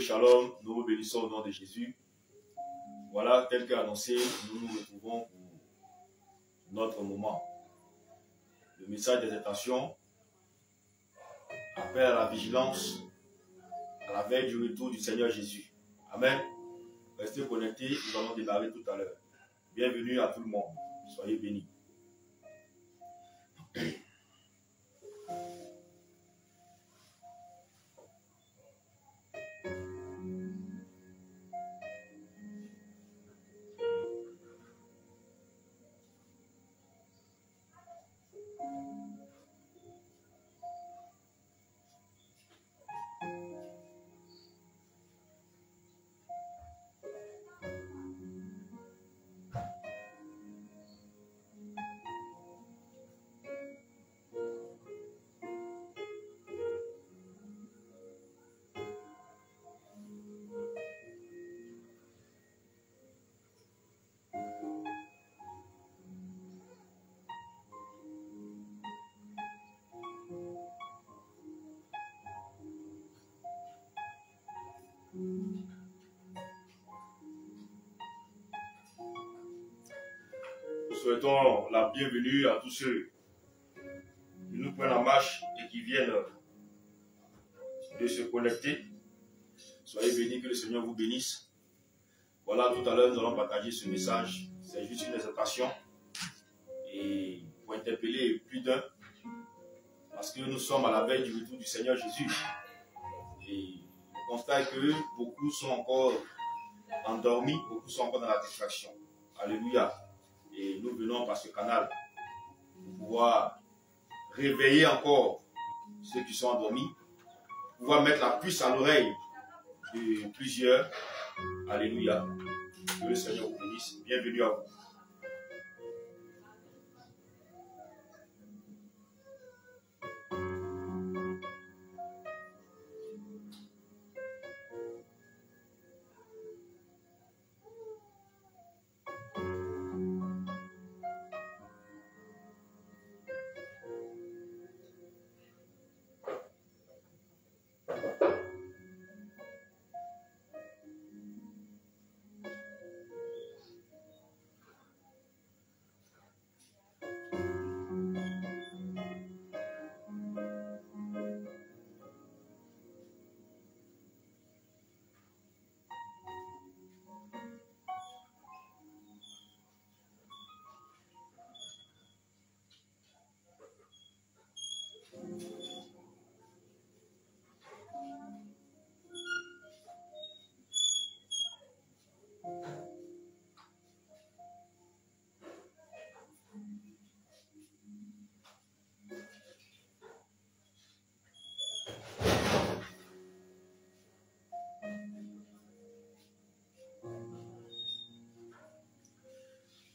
shalom, nous vous bénissons au nom de Jésus. Voilà, tel qu'annoncé, nous nous retrouvons pour notre moment. Le message d'exhortation appelle à la vigilance à la veille du retour du Seigneur Jésus. Amen. Restez connectés, nous allons démarrer tout à l'heure. Bienvenue à tout le monde. Soyez bénis. Nous souhaitons la bienvenue à tous ceux qui nous prennent en marche et qui viennent de se connecter. Soyez bénis, que le Seigneur vous bénisse. Voilà, tout à l'heure, nous allons partager ce message. C'est juste une exhortation et pour interpeller plus d'un, parce que nous sommes à la veille du retour du Seigneur Jésus. Et le constat est que beaucoup sont encore endormis, beaucoup sont encore dans la distraction. Alléluia. Et nous venons par ce canal pour pouvoir réveiller encore ceux qui sont endormis, pouvoir mettre la puce à l'oreille de plusieurs. Alléluia. Que le Seigneur vous bénisse. Bienvenue à vous.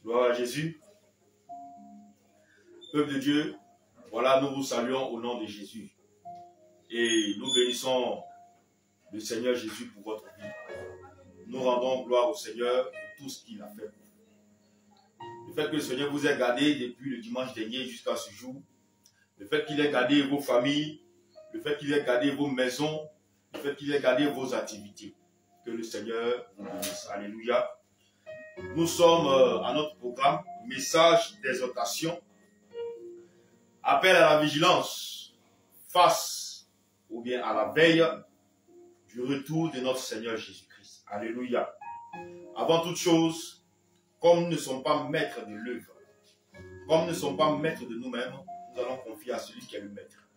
Gloire à Jésus. Peuple de Dieu, voilà, nous vous saluons au nom de Jésus. Et nous bénissons le Seigneur Jésus pour votre vie. Nous rendons gloire au Seigneur pour tout ce qu'il a fait pour vous. Le fait que le Seigneur vous ait gardé depuis le dimanche dernier jusqu'à ce jour, le fait qu'il ait gardé vos familles, le fait qu'il ait gardé vos maisons, le fait qu'il ait gardé vos activités. Que le Seigneur vous bénisse. Alléluia. Nous sommes à notre programme message d'exhortation, appel à la vigilance face ou bien à la veille du retour de notre Seigneur Jésus-Christ. Alléluia. Avant toute chose, comme nous ne sommes pas maîtres de l'œuvre, comme nous ne sommes pas maîtres de nous-mêmes, nous allons confier à celui qui est le maître.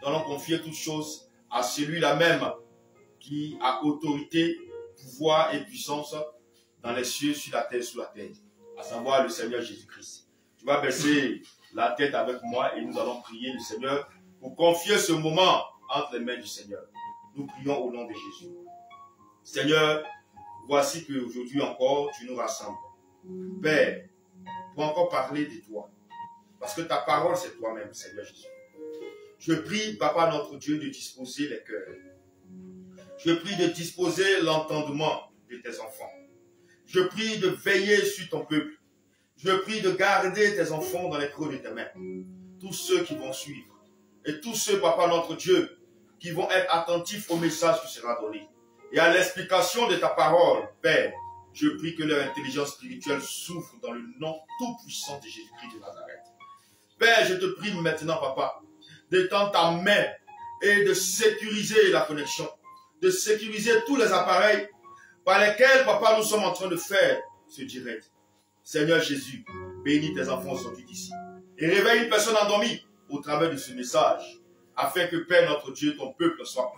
Nous allons confier toutes choses à celui-là même qui a autorité, pouvoir et puissance dans les cieux, sur la terre, sous la terre, à savoir le Seigneur Jésus-Christ. Tu vas baisser la tête avec moi et nous allons prier le Seigneur pour confier ce moment entre les mains du Seigneur. Nous prions au nom de Jésus. Seigneur, voici qu'aujourd'hui encore, tu nous rassembles. Père, pour encore parler de toi. Parce que ta parole, c'est toi-même, Seigneur Jésus. Je prie, Papa notre Dieu, de disposer les cœurs. Je prie de disposer l'entendement de tes enfants. Je prie de veiller sur ton peuple. Je prie de garder tes enfants dans les creux de tes mains. Tous ceux qui vont suivre. Et tous ceux, Papa notre Dieu, qui vont être attentifs au message qui sera donné. et à l'explication de ta parole, Père, je prie que leur intelligence spirituelle s'ouvre dans le nom tout-puissant de Jésus-Christ de Nazareth. Père, je te prie maintenant, Papa, d'étendre ta main et de sécuriser la connexion, de sécuriser tous les appareils par lesquels, Papa, nous sommes en train de faire ce direct. Seigneur Jésus, bénis tes enfants sortis d'ici et réveille une personne endormie au travers de ce message, afin que, Père, notre Dieu, ton peuple soit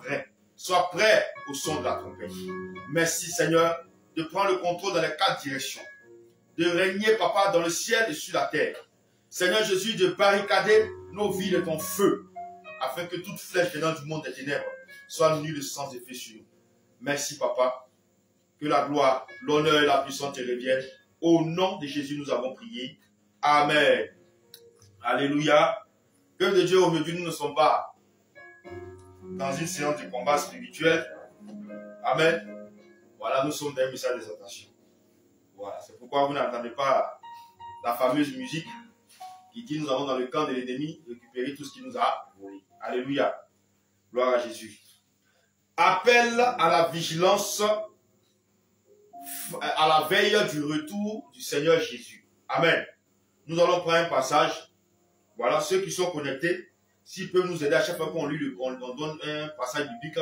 prêt au son de la trompette. Merci, Seigneur, de prendre le contrôle dans les 4 directions, de régner, Papa, dans le ciel et sur la terre. Seigneur Jésus, de barricader nos vies de ton feu, afin que toute flèche venant du monde des ténèbres soit nulle sans effet sur nous. Merci, Papa, que la gloire, l'honneur et la puissance te reviennent. Au nom de Jésus, nous avons prié. Amen. Alléluia. Que de Dieu, aujourd'hui, nous ne sommes pas dans une séance de combat spirituel. Amen. Voilà, nous sommes dans un message d'exhortation. Voilà, c'est pourquoi vous n'entendez pas la fameuse musique qui dit nous allons dans le camp de l'ennemi récupérer tout ce qu'il nous a volé. Alléluia. Gloire à Jésus. Appel à la vigilance à la veille du retour du Seigneur Jésus. Amen. Nous allons prendre un passage. Voilà, ceux qui sont connectés, s'ils peuvent nous aider à chaque fois qu'on donne un passage biblique,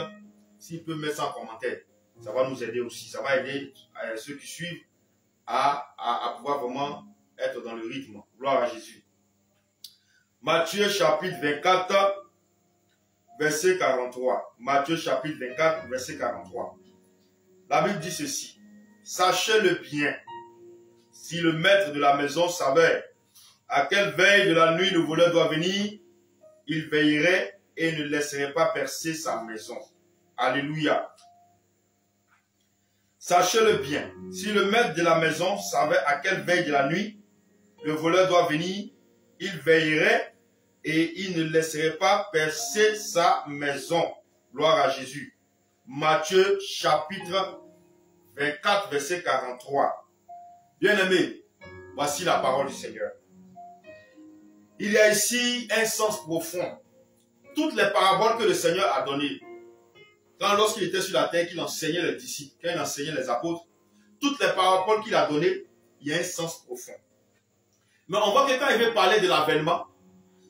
s'ils peuvent mettre ça en commentaire, ça va nous aider aussi. Ça va aider ceux qui suivent à pouvoir vraiment être dans le rythme. Gloire à Jésus. Matthieu chapitre 24, verset 43. Matthieu chapitre 24, verset 43. La Bible dit ceci. Sachez-le bien, si le maître de la maison savait à quelle veille de la nuit le voleur doit venir, il veillerait et ne laisserait pas percer sa maison. Alléluia. Sachez-le bien, si le maître de la maison savait à quelle veille de la nuit le voleur doit venir, il veillerait et il ne laisserait pas percer sa maison. Gloire à Jésus. Matthieu chapitre 24, verset 43. Bien-aimés, voici la parole du Seigneur. Il y a ici un sens profond. Toutes les paraboles que le Seigneur a données, lorsqu'il était sur la terre, qu'il enseignait les disciples, qu'il enseignait les apôtres, toutes les paraboles qu'il a données, il y a un sens profond. Mais on voit que quand il veut parler de l'avènement,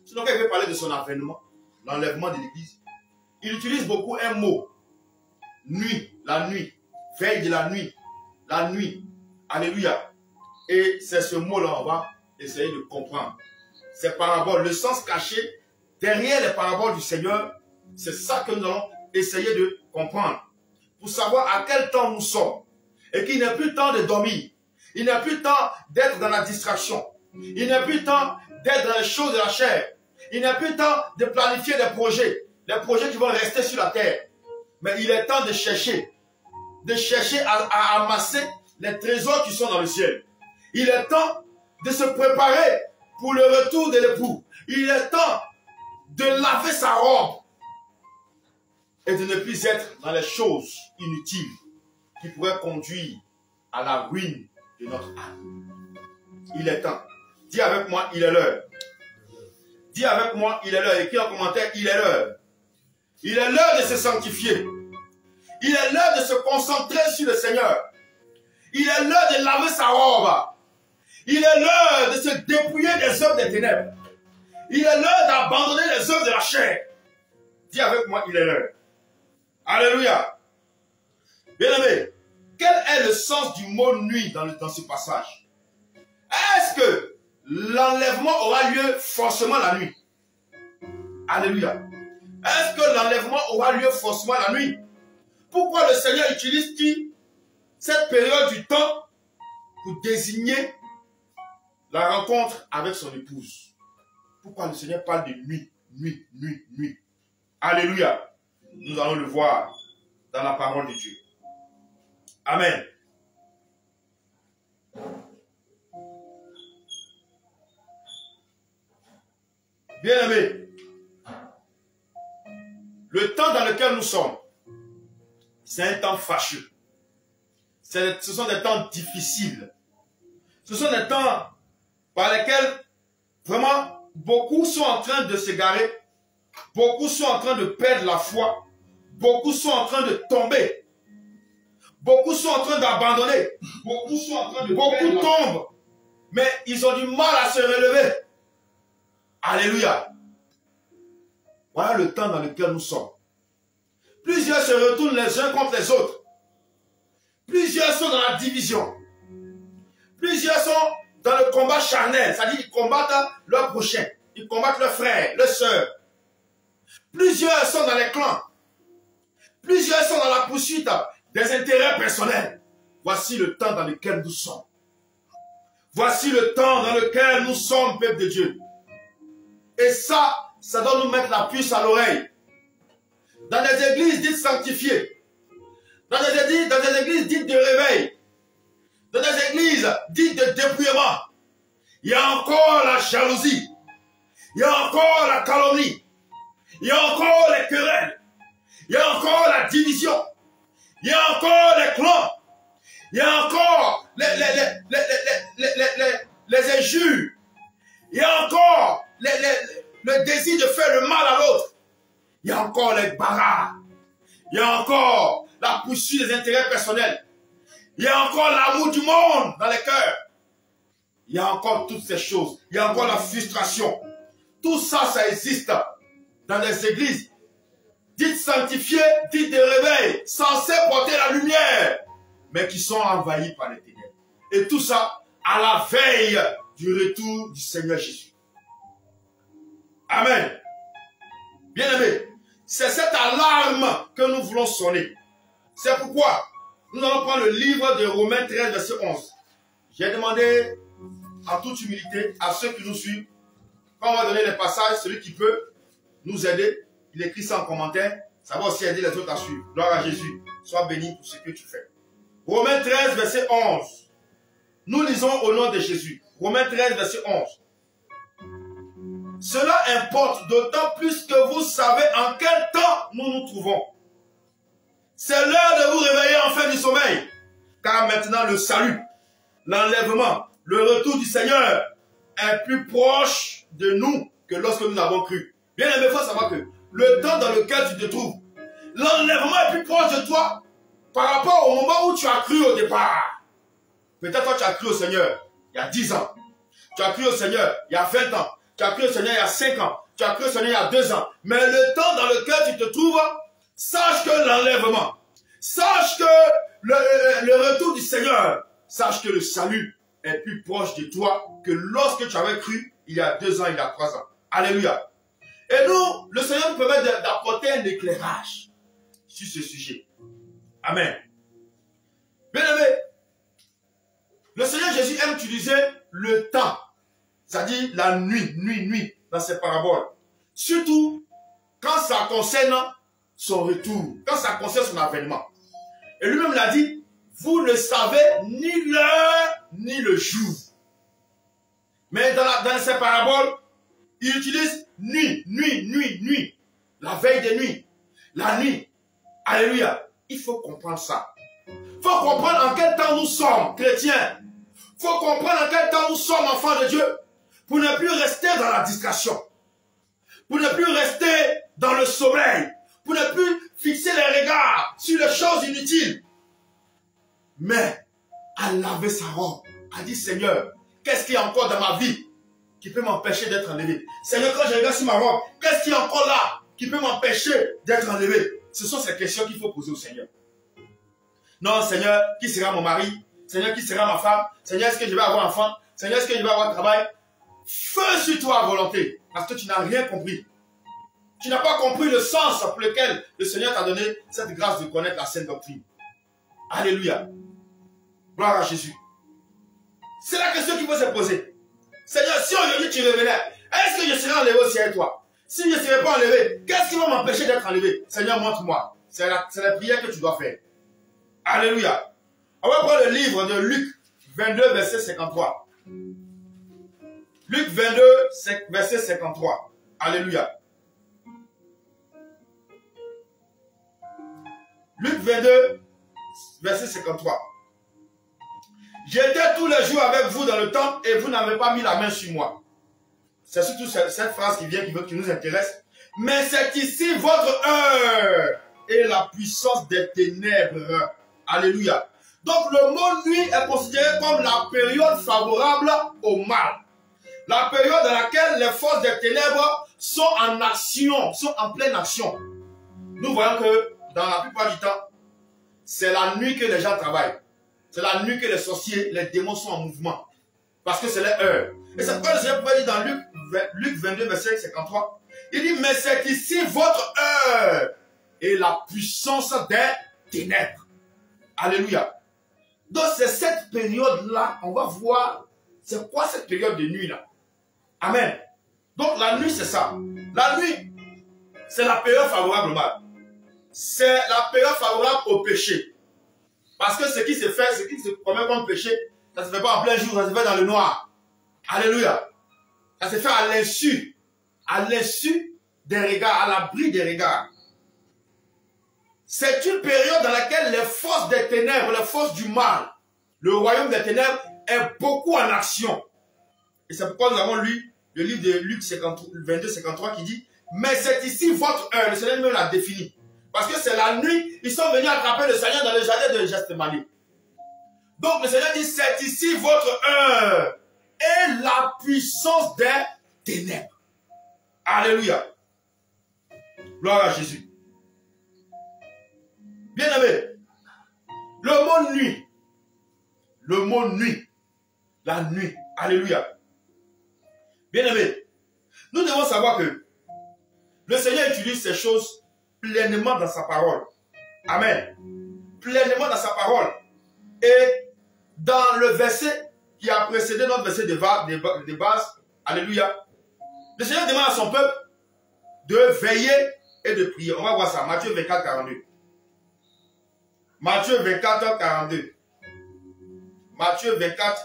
sinon quand il veut parler de son avènement, l'enlèvement de l'église, il utilise beaucoup un mot. Nuit, la nuit, veille de la nuit, la nuit. Alléluia. Et c'est ce mot-là, on va essayer de comprendre. Ces paraboles, le sens caché derrière les paraboles du Seigneur, c'est ça que nous allons essayer de comprendre. Pour savoir à quel temps nous sommes. Et qu'il n'est plus temps de dormir. Il n'est plus temps d'être dans la distraction. Il n'est plus temps d'être dans les choses de la chair. Il n'est plus temps de planifier des projets qui vont rester sur la terre. Mais il est temps de chercher à amasser les trésors qui sont dans le ciel. Il est temps de se préparer pour le retour de l'époux. Il est temps de laver sa robe et de ne plus être dans les choses inutiles qui pourraient conduire à la ruine de notre âme. Il est temps. Dis avec moi, il est l'heure. Dis avec moi, il est l'heure. Écris en commentaire, il est l'heure. Il est l'heure de se sanctifier. Il est l'heure de se concentrer sur le Seigneur. Il est l'heure de laver sa robe. Il est l'heure de se dépouiller des œuvres des ténèbres. Il est l'heure d'abandonner les œuvres de la chair. Dis avec moi, il est l'heure. Alléluia. Bien-aimé, quel est le sens du mot nuit dans ce passage? Est-ce que l'enlèvement aura lieu forcément la nuit? Alléluia. Est-ce que l'enlèvement aura lieu forcément la nuit? Pourquoi le Seigneur utilise-t-il cette période du temps pour désigner la rencontre avec son épouse? Pourquoi le Seigneur parle de nuit, nuit, nuit, nuit? Alléluia. Nous allons le voir dans la parole de Dieu. Amen. Bien-aimés, le temps dans lequel nous sommes, c'est un temps fâcheux. Ce sont des temps difficiles. Ce sont des temps par lesquels vraiment beaucoup sont en train de s'égarer. Beaucoup sont en train de perdre la foi. Beaucoup sont en train de tomber. Beaucoup sont en train d'abandonner. Beaucoup sont en train de... Beaucoup tombent. Mais ils ont du mal à se relever. Alléluia. Voilà le temps dans lequel nous sommes. Plusieurs se retournent les uns contre les autres. Plusieurs sont dans la division. Plusieurs sont dans le combat charnel. C'est-à-dire qu'ils combattent leur prochain. Ils combattent leurs frères, leurs sœurs. Plusieurs sont dans les clans. Plusieurs sont dans la poursuite des intérêts personnels. Voici le temps dans lequel nous sommes. Voici le temps dans lequel nous sommes, peuple de Dieu. Et ça doit nous mettre la puce à l'oreille. Dans des églises dites sanctifiées, dans des églises dites de réveil, dans des églises dites de dépouillement, il y a encore la jalousie, il y a encore la calomnie, il y a encore les querelles, il y a encore la division, il y a encore les clans, il y a encore les injures, il y a encore le désir de faire le mal à l'autre. Il y a encore les bagarres. Il y a encore la poursuite des intérêts personnels. Il y a encore l'amour du monde dans les cœurs. Il y a encore toutes ces choses. Il y a encore la frustration. Tout ça, ça existe dans les églises dites sanctifiées, dites de réveil, censées porter la lumière, mais qui sont envahies par les ténèbres. Et tout ça à la veille du retour du Seigneur Jésus. Amen. Bien-aimés, c'est cette alarme que nous voulons sonner. C'est pourquoi nous allons prendre le livre de Romains 13, verset 11. J'ai demandé en toute humilité à ceux qui nous suivent, quand on va donner les passages, celui qui peut nous aider, il écrit ça en commentaire, ça va aussi aider les autres à suivre. Gloire à Jésus. Sois béni pour ce que tu fais. Romains 13, verset 11. Nous lisons au nom de Jésus. Romains 13, verset 11. Cela importe d'autant plus que vous savez en quel temps nous nous trouvons. C'est l'heure de vous réveiller en fin du sommeil. Car maintenant le salut, l'enlèvement, le retour du Seigneur est plus proche de nous que lorsque nous avons cru. Bien aimé, il faut savoir que le temps dans lequel tu te trouves, l'enlèvement est plus proche de toi par rapport au moment où tu as cru au départ. Peut-être toi tu as cru au Seigneur il y a 10 ans. Tu as cru au Seigneur il y a 20 ans. Tu as cru au Seigneur il y a 5 ans. Tu as cru au Seigneur il y a 2 ans. Mais le temps dans lequel tu te trouves, sache que l'enlèvement, sache que le retour du Seigneur, sache que le salut est plus proche de toi que lorsque tu avais cru il y a 2 ans, il y a 3 ans. Alléluia. Et nous, le Seigneur nous permet d'apporter un éclairage sur ce sujet. Amen. Bien-aimé, le Seigneur Jésus aime utiliser le temps, c'est-à-dire la nuit, dans ses paraboles. Surtout quand ça concerne son retour, quand ça concerne son avènement. Et lui-même l'a dit, vous ne savez ni l'heure ni le jour. Mais dans ses paraboles, il utilise nuit. La veille de nuit. La nuit. Alléluia. Il faut comprendre ça. Il faut comprendre en quel temps nous sommes chrétiens. Il faut comprendre en quel temps nous sommes enfants de Dieu. Pour ne plus rester dans la distraction. Pour ne plus rester dans le sommeil. Pour ne plus fixer les regards sur les choses inutiles. Mais à laver sa robe. A dit Seigneur, qu'est-ce qu'il y a encore dans ma vie qui peut m'empêcher d'être enlevé? Seigneur, quand je regarde sur ma robe, qu'est-ce qu'il y a encore là qui peut m'empêcher d'être enlevé? Ce sont ces questions qu'il faut poser au Seigneur. Non, Seigneur, qui sera mon mari? Seigneur, qui sera ma femme? Seigneur, est-ce que je vais avoir un enfant? Seigneur, est-ce que je vais avoir un travail? Feu sur toi à volonté, parce que tu n'as rien compris. Tu n'as pas compris le sens pour lequel le Seigneur t'a donné cette grâce de connaître la sainte doctrine. Alléluia. Gloire à Jésus. C'est la question qu'il faut se poser. Seigneur, si aujourd'hui tu revenais, est-ce que je serai enlevé aussi avec toi? Si je ne serai pas enlevé, qu'est-ce qui va m'empêcher d'être enlevé? Seigneur, montre-moi. C'est la prière que tu dois faire. Alléluia. On va prendre le livre de Luc 22, verset 53. Luc 22, verset 53. Alléluia. Luc 22, verset 53. J'étais tous les jours avec vous dans le temple et vous n'avez pas mis la main sur moi. C'est surtout cette phrase qui nous intéresse. Mais c'est ici votre heure et la puissance des ténèbres. Alléluia. Donc le mot nuit est considéré comme la période favorable au mal. La période dans laquelle les forces des ténèbres sont en action, sont en pleine action. Nous voyons que dans la plupart du temps, c'est la nuit que les gens travaillent. C'est la nuit que les sorciers, les démons sont en mouvement. Parce que c'est les heures. Et c'est pourquoi le Seigneur peut dire dans Luc 22, verset 53, il dit, mais c'est ici votre heure et la puissance des ténèbres. Alléluia. Donc c'est cette période-là, on va voir, c'est quoi cette période de nuit-là. Amen. Donc la nuit, c'est ça. La nuit, c'est la période favorable au mal. C'est la période favorable au péché. Parce que ce qui se fait, ce qui se commet comme péché, ça ne se fait pas en plein jour, ça se fait dans le noir. Alléluia. Ça se fait à l'insu des regards, à l'abri des regards. C'est une période dans laquelle les forces des ténèbres, les forces du mal, le royaume des ténèbres est beaucoup en action. Et c'est pourquoi nous avons lu le livre de Luc 22, 53 qui dit, mais c'est ici votre heure. Le Seigneur nous l'a défini. Parce que c'est la nuit, ils sont venus attraper le Seigneur dans le jardin de Gethsémani. Donc le Seigneur dit, c'est ici votre heure et la puissance des ténèbres. Alléluia. Gloire à Jésus. Bien-aimé, le mot nuit, la nuit, alléluia. Bien-aimé, nous devons savoir que le Seigneur utilise ces choses pleinement dans sa parole. Amen. Pleinement dans sa parole. Et dans le verset qui a précédé notre verset de base, alléluia, le Seigneur demande à son peuple de veiller et de prier. On va voir ça, Matthieu 24, 42. Matthieu 24, 42. Matthieu 24,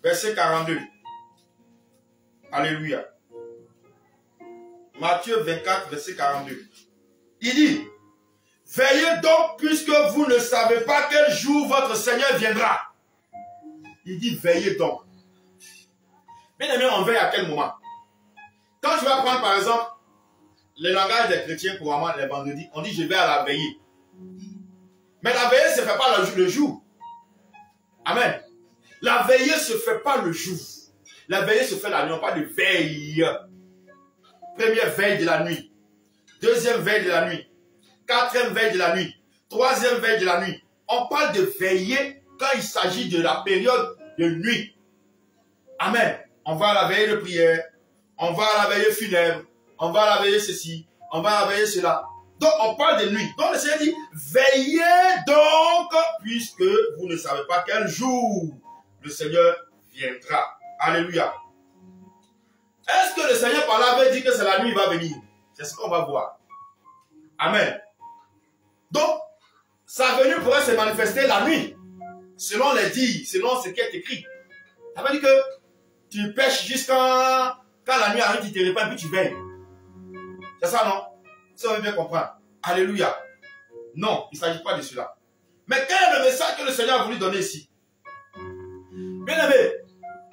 verset 42. Alléluia. Matthieu 24, verset 42. Il dit, veillez donc puisque vous ne savez pas quel jour votre Seigneur viendra. Il dit, veillez donc. Bien aimé, on veille à quel moment? Quand tu vas prendre par exemple le langage des chrétiens couramment les vendredis, on dit je vais à la veillée. Mais la veillée ne se fait pas le jour. Amen. La veillée ne se fait pas le jour. La veillée se fait la nuit. On parle de veille. Première veille de la nuit. Deuxième veille de la nuit. Quatrième veille de la nuit. Troisième veille de la nuit. On parle de veiller quand il s'agit de la période de nuit. Amen. On va à la veille de prière. On va à la veille funèbre. On va à la veille ceci. On va à la veille cela. Donc on parle de nuit. Donc le Seigneur dit, veillez donc, puisque vous ne savez pas quel jour le Seigneur viendra. Alléluia. Est-ce que le Seigneur par là veut dire que c'est la nuit qui va venir? C'est ce qu'on va voir. Amen. Donc, sa venue pourrait se manifester la nuit, selon les dires, selon ce qui est écrit. Ça veut dire que tu pêches jusqu'à quand la nuit arrive, tu te répands puis tu veilles. C'est ça, non? Ça, on veut bien comprendre. Alléluia. Non, il ne s'agit pas de cela. Mais quel est le message que le Seigneur a voulu donner ici? Bien aimé,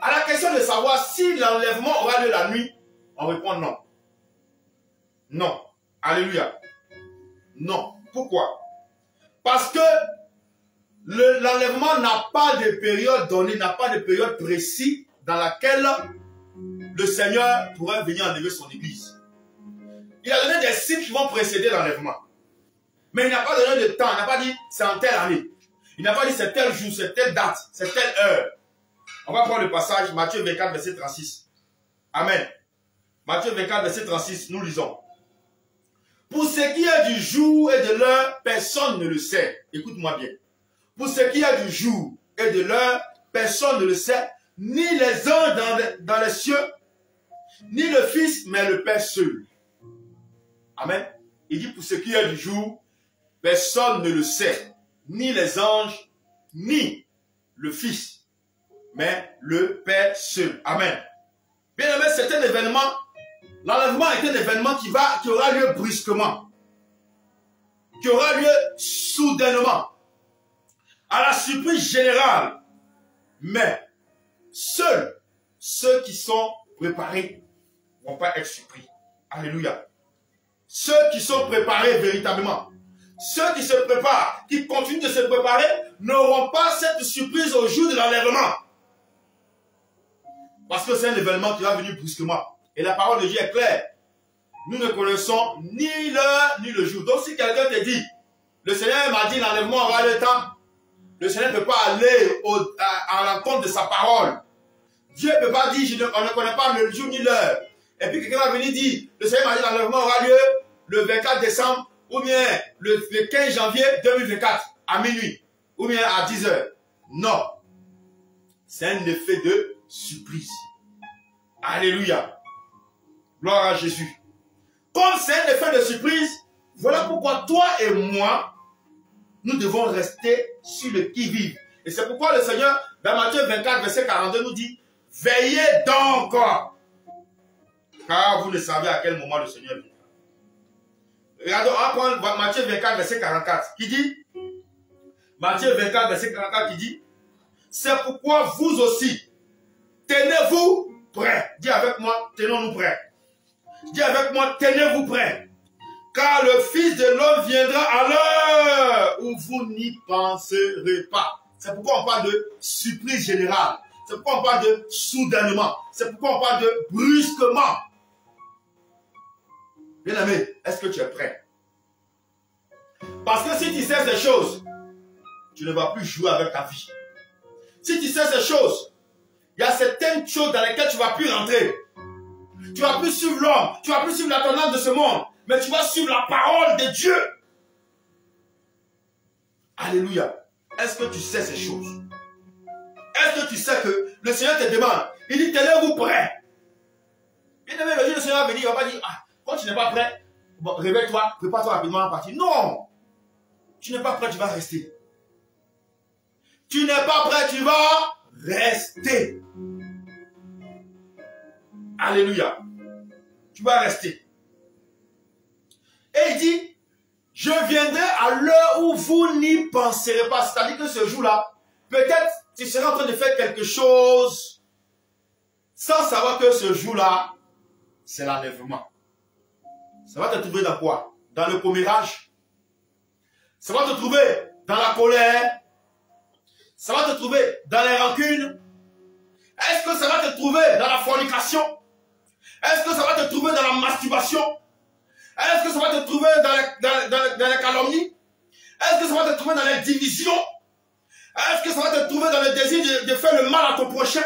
à la question de savoir si l'enlèvement aura lieu la nuit, on répond non. Non. Alléluia. Non. Pourquoi? Parce que l'enlèvement n'a pas de période donnée, n'a pas de période précise dans laquelle le Seigneur pourrait venir enlever son église. Il a donné des signes qui vont précéder l'enlèvement. Mais il n'a pas donné de temps, il n'a pas dit c'est en telle année. Il n'a pas dit c'est tel jour, c'est telle date, c'est telle heure. On va prendre le passage, Matthieu 24, verset 36. Amen. Matthieu 24, verset 36, nous lisons. Pour ce qui est du jour et de l'heure, personne ne le sait. Écoute-moi bien. Pour ce qui est du jour et de l'heure, personne ne le sait, ni les anges dans les cieux, ni le Fils, mais le Père seul. Amen. Il dit pour ce qui est du jour, personne ne le sait, ni les anges, ni le Fils, mais le Père seul. Amen. Bien aimé, c'est un événement, l'enlèvement est un événement qui aura lieu brusquement, qui aura lieu soudainement, à la surprise générale. Mais seuls ceux qui sont préparés ne vont pas être surpris. Alléluia. Ceux qui sont préparés véritablement, ceux qui se préparent, qui continuent de se préparer, n'auront pas cette surprise au jour de l'enlèvement. Parce que c'est un événement qui va venir brusquement. Et la parole de Dieu est claire. Nous ne connaissons ni l'heure ni le jour. Donc si quelqu'un te dit, le Seigneur m'a dit l'enlèvement aura le temps, le Seigneur ne peut pas aller à l'encontre de sa parole. Dieu ne peut pas dire, on ne connaît pas le jour ni l'heure. Et puis quelqu'un va venir dire, le Seigneur m'a dit l'enlèvement aura lieu le 24 décembre ou bien le 15 janvier 2024 à minuit ou bien à 10 heures. Non. C'est un effet de surprise. Alléluia. Gloire à Jésus. Comme c'est un effet de surprise, voilà pourquoi toi et moi, nous devons rester sur le qui-vive. Et c'est pourquoi le Seigneur, dans Matthieu 24, verset 42, nous dit, veillez donc, car vous ne savez à quel moment le Seigneur vient. Regardons, on prend Matthieu 24, verset 44, qui dit, Matthieu 24, verset 44, qui dit, c'est pourquoi vous aussi, tenez-vous prêts. Dis avec moi, tenons-nous prêts. Dis avec moi, tenez-vous prêts. Car le Fils de l'homme viendra à l'heure où vous n'y penserez pas. C'est pourquoi on parle de surprise générale. C'est pourquoi on parle de soudainement. C'est pourquoi on parle de brusquement. Bien-aimé, est-ce que tu es prêt? Parce que si tu sais ces choses, tu ne vas plus jouer avec ta vie. Si tu sais ces choses, il y a certaines choses dans lesquelles tu ne vas plus rentrer. Tu ne vas plus suivre l'homme, tu ne vas plus suivre la tendance de ce monde, mais tu vas suivre la parole de Dieu. Alléluia. Est-ce que tu sais ces choses? Est-ce que tu sais que le Seigneur te demande, il dit, tenez-vous prêts. Bien-aimé, le jour du Seigneur va venir, il ne va pas dire, ah, quand tu n'es pas prêt, bon, réveille-toi, prépare-toi rapidement à partir. Non. Tu n'es pas prêt, tu vas rester. Tu n'es pas prêt, tu vas rester. Alléluia. Tu vas rester. Et il dit, je viendrai à l'heure où vous n'y penserez pas. C'est-à-dire que ce jour-là, peut-être tu seras en train de faire quelque chose sans savoir que ce jour-là, c'est l'enlèvement. Ça va te trouver dans quoi? Dans le commérage. Ça va te trouver dans la colère. Ça va te trouver dans les rancunes. Est-ce que ça va te trouver dans la fornication? Est-ce que ça va te trouver dans la masturbation? Est-ce que ça va te trouver dans les calomnies? Est-ce que ça va te trouver dans les divisions? Est-ce que ça va te trouver dans le désir de faire le mal à ton prochain?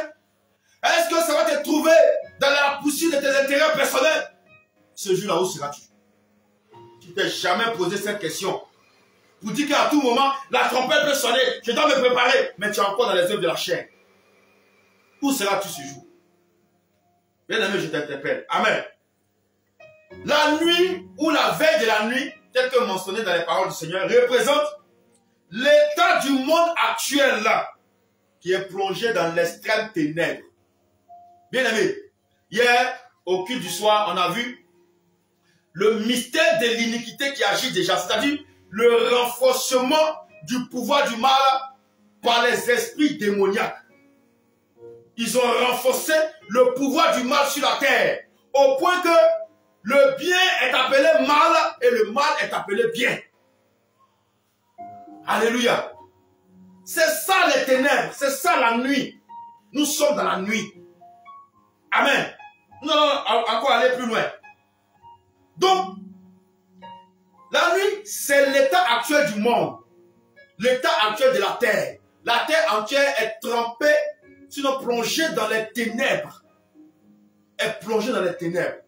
Est-ce que ça va te trouver dans la poursuite de tes intérêts personnels? Ce jour-là, où seras-tu? Tu ne t'es jamais posé cette question. Pour dire qu'à tout moment, la trompette peut sonner, je dois me préparer, mais tu es encore dans les œuvres de la chair. Où seras-tu ce jour? Bien-aimé, je t'interpelle. Amen. La nuit ou la veille de la nuit, tel que mentionné dans les paroles du Seigneur, représente l'état du monde actuel là, qui est plongé dans l'extrême ténèbre. Bien-aimé, hier, au culte du soir, on a vu le mystère de l'iniquité qui agit déjà, c'est-à-dire le renforcement du pouvoir du mal par les esprits démoniaques. Ils ont renforcé le pouvoir du mal sur la terre, au point que le bien est appelé mal et le mal est appelé bien. Alléluia. C'est ça les ténèbres, c'est ça la nuit. Nous sommes dans la nuit. Amen. Nous allons encore aller plus loin. Donc, la nuit, c'est l'état actuel du monde. L'état actuel de la terre. La terre entière est trempée, sinon plongée dans les ténèbres. Est plongée dans les ténèbres.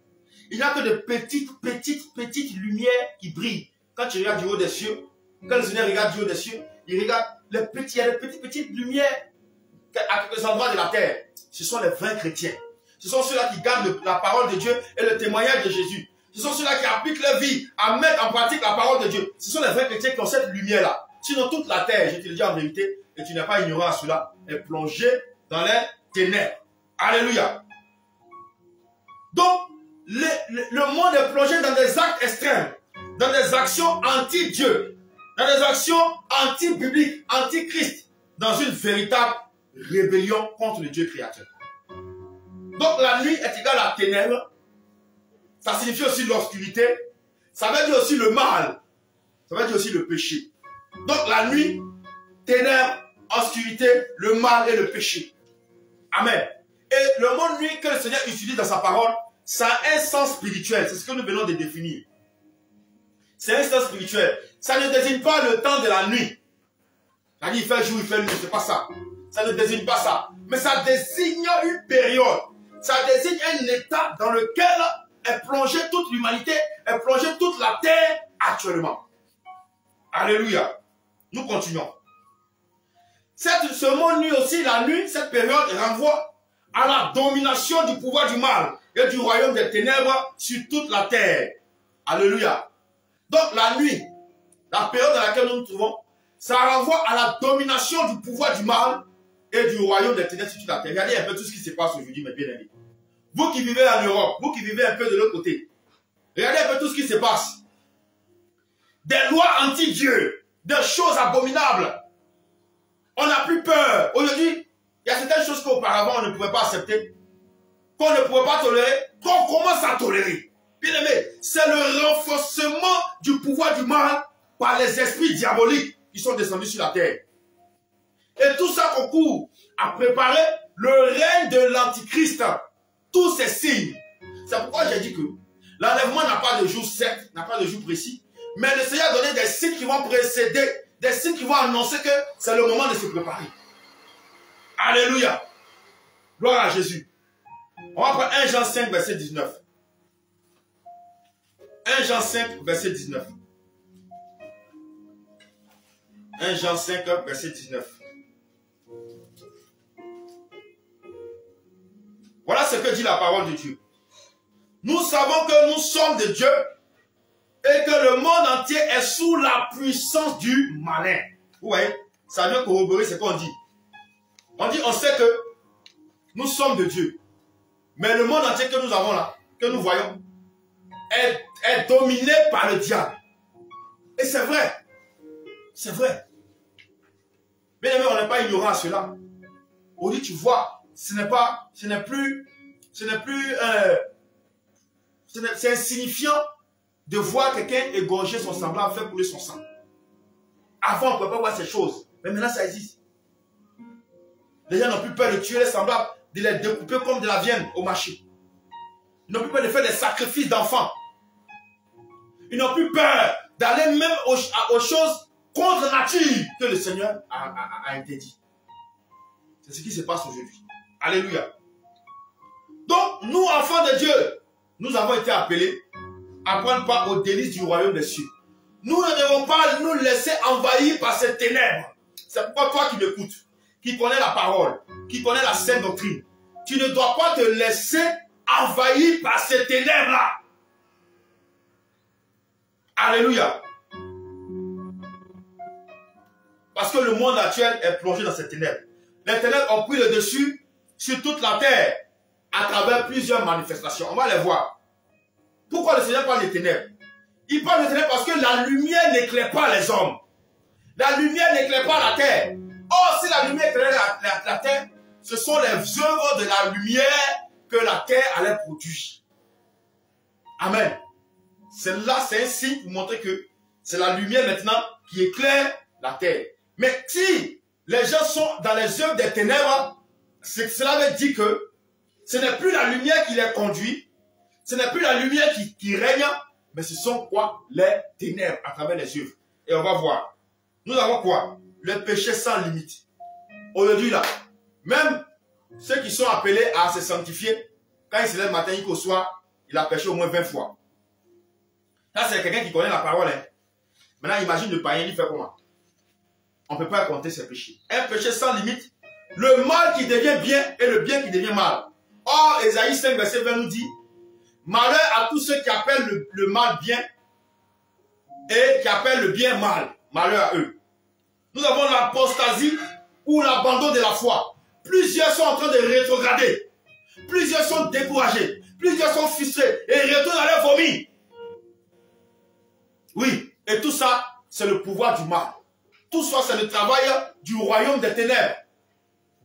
Il n'y a que de petites lumières qui brillent. Quand tu regardes du haut des cieux, quand le Seigneur regarde du haut des cieux, il regarde il y a des petites lumières à quelques endroits de la terre. Ce sont les vrais chrétiens. Ce sont ceux-là qui gardent la parole de Dieu et le témoignage de Jésus. Ce sont ceux-là qui appliquent leur vie à mettre en pratique la parole de Dieu. Ce sont les vrais chrétiens qui ont cette lumière-là. Sinon, toute la terre, je te le dis en vérité, et tu n'es pas ignorant à cela, est plongée dans les ténèbres. Alléluia. Donc, le monde est plongé dans des actes extrêmes, dans des actions anti-Dieu, dans des actions anti-bibliques, anti-Christ, dans une véritable rébellion contre le Dieu créateur. Donc la nuit est égale à ténèbres, ça signifie aussi l'obscurité, ça veut dire aussi le mal. Ça veut dire aussi le péché. Donc la nuit, ténèbres, obscurité, le mal et le péché. Amen. Et le mot nuit que le Seigneur utilise dans sa parole, ça a un sens spirituel. C'est ce que nous venons de définir. C'est un sens spirituel. Ça ne désigne pas le temps de la nuit. C'est-à-dire il fait jour, il fait nuit, c'est pas ça. Ça ne désigne pas ça. Mais ça désigne une période. Ça désigne un état dans lequel est plongée toute l'humanité, est plongée toute la terre actuellement. Alléluia. Nous continuons. Ce mot nuit aussi, la nuit, cette période renvoie à la domination du pouvoir du mal et du royaume des ténèbres sur toute la terre. Alléluia. Donc la nuit, la période dans laquelle nous nous trouvons, ça renvoie à la domination du pouvoir du mal et du royaume des ténèbres sur toute la terre. Regardez un peu tout ce qui se passe aujourd'hui, mes bien-aimés. Vous qui vivez en Europe, vous qui vivez un peu de l'autre côté, regardez un peu tout ce qui se passe. Des lois anti-Dieu, des choses abominables. On n'a plus peur. Aujourd'hui, il y a certaines choses qu'auparavant on ne pouvait pas accepter, qu'on ne pouvait pas tolérer, qu'on commence à tolérer. Bien aimé, c'est le renforcement du pouvoir du mal par les esprits diaboliques qui sont descendus sur la terre. Et tout ça concourt à préparer le règne de l'Antichrist. Tous ces signes. C'est pourquoi j'ai dit que l'enlèvement n'a pas de jour certes, n'a pas de jour précis, mais le Seigneur a donné des signes qui vont précéder, des signes qui vont annoncer que c'est le moment de se préparer. Alléluia. Gloire à Jésus. On va prendre 1 Jean 5, verset 19. 1 Jean 5, verset 19. 1 Jean 5, verset 19. Voilà ce que dit la parole de Dieu. Nous savons que nous sommes de Dieu et que le monde entier est sous la puissance du malin. Vous voyez, ça vient corroborer ce qu'on dit. On sait que nous sommes de Dieu. Mais le monde entier que nous avons là, que nous voyons, est dominé par le diable. Et c'est vrai. C'est vrai. Bien aimé, on n'est pas ignorant à cela. Aujourd'hui, tu vois, c'est insignifiant de voir quelqu'un égorger son semblable, faire couler son sang. Avant, on ne pouvait pas voir ces choses. Mais maintenant, ça existe. Les gens n'ont plus peur de tuer les semblables, de les découper comme de la viande au marché. Ils n'ont plus peur de faire des sacrifices d'enfants. Ils n'ont plus peur d'aller même aux choses contre nature que le Seigneur a interdit. C'est ce qui se passe aujourd'hui. Alléluia. Donc, nous, enfants de Dieu, nous avons été appelés à prendre part aux délices du royaume des cieux. Nous ne devons pas nous laisser envahir par ces ténèbres. C'est pourquoi toi qui m'écoutes, qui connais la parole, qui connais la sainte doctrine, tu ne dois pas te laisser envahir par ces ténèbres-là. Alléluia. Parce que le monde actuel est plongé dans ces ténèbres. Les ténèbres ont pris le dessus sur toute la terre à travers plusieurs manifestations. On va les voir. Pourquoi le Seigneur parle des ténèbres? Il parle des ténèbres parce que la lumière n'éclaire pas les hommes. La lumière n'éclaire pas la terre. Or, si la lumière éclaire la terre, ce sont les œuvres de la lumière que la terre allait produire. Amen. C'est un signe pour montrer que c'est la lumière maintenant qui éclaire la terre. Mais si les gens sont dans les œuvres des ténèbres, cela veut dire que ce n'est plus la lumière qui les conduit, ce n'est plus la lumière qui règne, mais ce sont quoi? Les ténèbres à travers les œuvres. Et on va voir. Nous avons quoi? Le péché sans limite. Aujourd'hui là, même ceux qui sont appelés à se sanctifier, quand il se lève le matin jusqu'au soir, il a péché au moins 20 fois. Là, c'est quelqu'un qui connaît la parole. Hein. Maintenant, imagine le païen, il fait comment? On ne peut pas compter ses péchés. Un péché sans limite, le mal qui devient bien et le bien qui devient mal. Or, Ésaïe 5, verset 20 nous dit, malheur à tous ceux qui appellent le mal bien et qui appellent le bien mal. Malheur à eux. Nous avons l'apostasie ou l'abandon de la foi. Plusieurs sont en train de rétrograder. Plusieurs sont découragés. Plusieurs sont frustrés et retournent à leur vomi. Oui, et tout ça, c'est le pouvoir du mal. Tout ça, c'est le travail du royaume des ténèbres.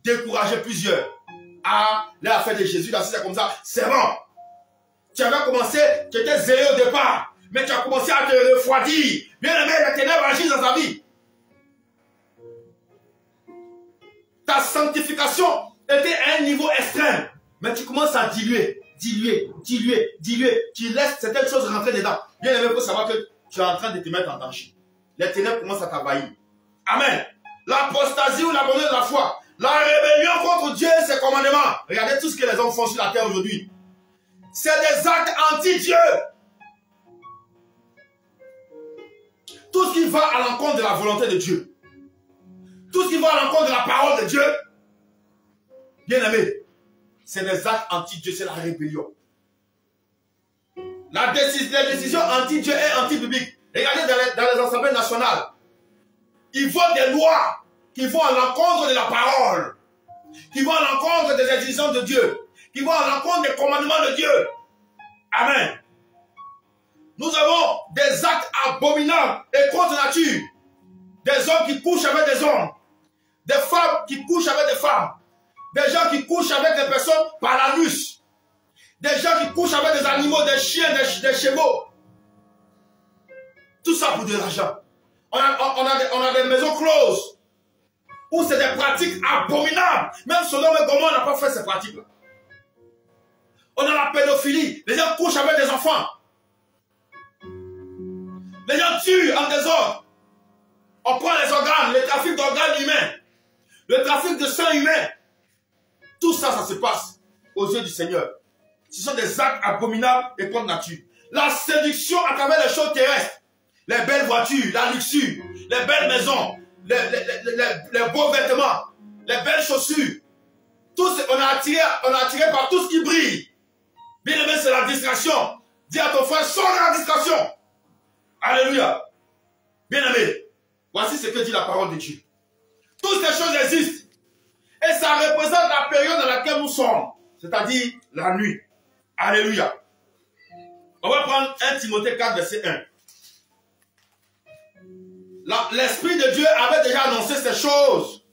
Décourager plusieurs. Ah, l'affaire de Jésus, là, c'est comme ça. C'est bon. Tu avais commencé, tu étais zélé au départ. mais tu as commencé à te refroidir. Bien-aimé, les ténèbres agissent dans ta vie. Ta sanctification était à un niveau extrême, mais tu commences à diluer. Tu laisses certaines choses rentrer dedans. Bien-aimé, il faut savoir que tu es en train de te mettre en danger. Les ténèbres commencent à t'envahir. Amen. L'apostasie ou l'abandon de la foi. La rébellion contre Dieu et ses commandements. Regardez tout ce que les hommes font sur la terre aujourd'hui. C'est des actes anti-Dieu. Tout ce qui va à l'encontre de la volonté de Dieu. Tout ce qui va à l'encontre de la parole de Dieu. Bien-aimé, c'est des actes anti-Dieu, c'est la rébellion. Les décisions anti-Dieu et anti-bibliques. Regardez dans les assemblées nationales. Ils votent des lois qui vont à l'encontre de la parole, qui vont à l'encontre des exigences de Dieu, qui vont à l'encontre des commandements de Dieu. Amen. Nous avons des actes abominables et contre nature. Des hommes qui couchent avec des hommes. Des femmes qui couchent avec des femmes. Des gens qui couchent avec des personnes par l'anus. Des gens qui couchent avec des animaux, des chiens, des chevaux. Tout ça pour de l'argent. On a des maisons closes où c'est des pratiques abominables. Même Sodome et Gomorrhe n'a pas fait ces pratiques-là. On a la pédophilie. Les gens couchent avec des enfants. Les gens tuent en désordre. On prend les organes, le trafic d'organes humains, le trafic de sang humain. Tout ça, ça se passe aux yeux du Seigneur. Ce sont des actes abominables et contre nature. La séduction à travers les choses terrestres. Les belles voitures, la luxure, les belles maisons, les beaux vêtements, les belles chaussures. On est attiré par tout ce qui brille. Bien aimé, c'est la distraction. Dis à ton frère, sors de la distraction. Alléluia. Bien aimé, voici ce que dit la parole de Dieu. Toutes ces choses existent. Et ça représente la période dans laquelle nous sommes. C'est-à-dire la nuit. Alléluia. On va prendre 1 Timothée 4, verset 1. L'Esprit de Dieu avait déjà annoncé ces choses.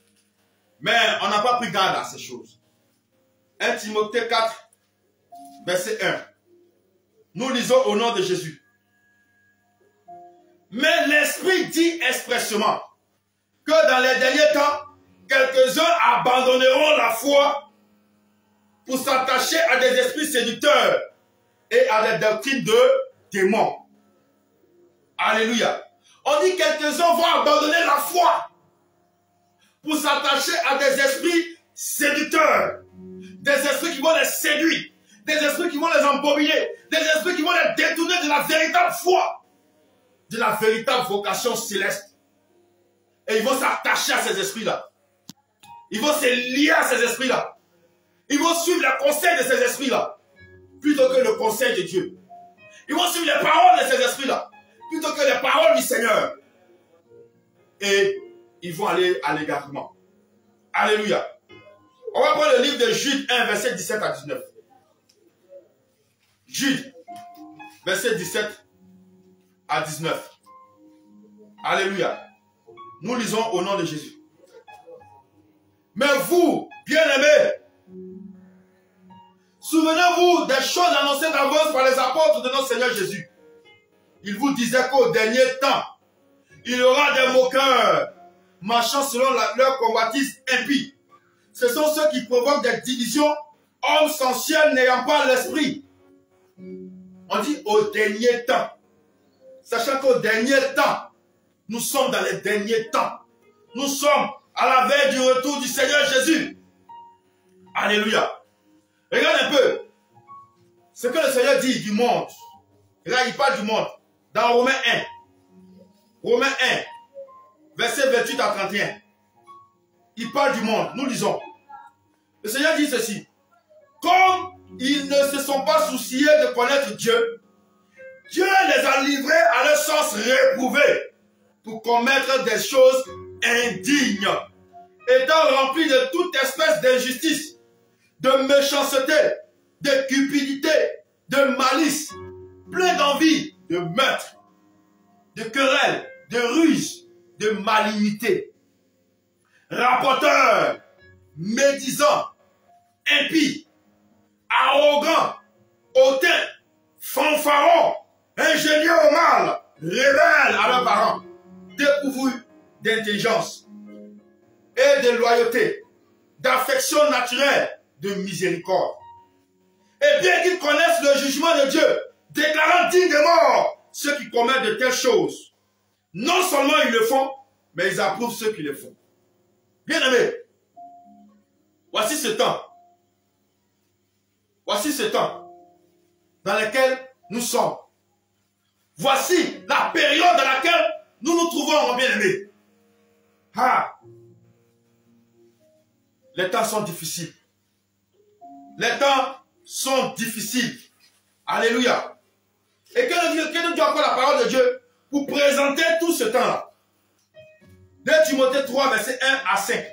Mais on n'a pas pris garde à ces choses. 1 Timothée 4, verset 1. Nous lisons au nom de Jésus. Mais l'Esprit dit expressément que dans les derniers temps, quelques-uns abandonneront la foi pour s'attacher à des esprits séducteurs et à des doctrines de démons. Alléluia. On dit quelques-uns vont abandonner la foi pour s'attacher à des esprits séducteurs, des esprits qui vont les séduire, des esprits qui vont les embobiner, des esprits qui vont les détourner de la véritable foi, de la véritable vocation céleste. Et ils vont s'attacher à ces esprits-là. Ils vont se lier à ces esprits-là. Ils vont suivre les conseils de ces esprits-là, plutôt que le conseil de Dieu. Ils vont suivre les paroles de ces esprits-là, plutôt que les paroles du Seigneur. Et ils vont aller à l'égarement. Alléluia. On va prendre le livre de Jude 1, verset 17 à 19. Jude, verset 17 à 19. Alléluia. Nous lisons au nom de Jésus. Mais vous, bien-aimés, souvenez-vous des choses annoncées d'avance par les apôtres de notre Seigneur Jésus. Il vous disait qu'au dernier temps, il y aura des moqueurs, marchant selon leur convoitise impie. Ce sont ceux qui provoquent des divisions, hommes sensuels n'ayant pas l'esprit. On dit au dernier temps. Sachant qu'au dernier temps, nous sommes dans les derniers temps. Nous sommes à la veille du retour du Seigneur Jésus. Alléluia. Regarde un peu ce que le Seigneur dit du monde. Là, il parle du monde. Dans Romains 1. Romains 1, verset 28 à 31. Il parle du monde. Nous lisons. Le Seigneur dit ceci. Comme ils ne se sont pas souciés de connaître Dieu, Dieu les a livrés à leur sens réprouvé pour commettre des choses indignes, étant remplis de toute espèce d'injustice, de méchanceté, de cupidité, de malice, plein d'envie, de meurtre, de querelle, de ruse, de malignité, rapporteurs, médisants, impies, arrogants, hautains, fanfarons, ingénieux au mal, rebelles à leurs parents, dépourvus d'intelligence et de loyauté, d'affection naturelle, de miséricorde. Et bien qu'ils connaissent le jugement de Dieu, déclarant digne de mort ceux qui commettent de telles choses, non seulement ils le font, mais ils approuvent ceux qui le font. Bien-aimés, voici ce temps. Voici ce temps dans lequel nous sommes. Voici la période dans laquelle nous nous trouvons, mon bien-aimé. Ah! Les temps sont difficiles. Les temps sont difficiles. Alléluia. Et que nous dit encore la parole de Dieu pour présenter tout ce temps-là. 2 Timothée 3, verset 1 à 5.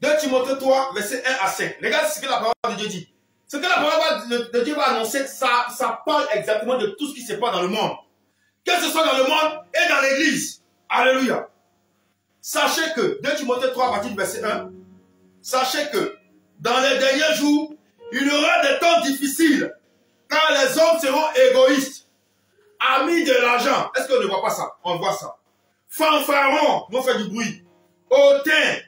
2 Timothée 3, verset 1 à 5. Regarde ce que la parole de Dieu dit. Ce que la parole de Dieu va annoncer, ça parle exactement de tout ce qui se passe dans le monde. Que ce soit dans le monde et dans l'église. Alléluia. Sachez que, 2 Timothée 3, à partir du verset 1, sachez que dans les derniers jours, il y aura des temps difficiles, car les hommes seront égoïstes, amis de l'argent. Est-ce qu'on ne voit pas ça? On voit ça. Fanfarons, vont faire du bruit, hautains,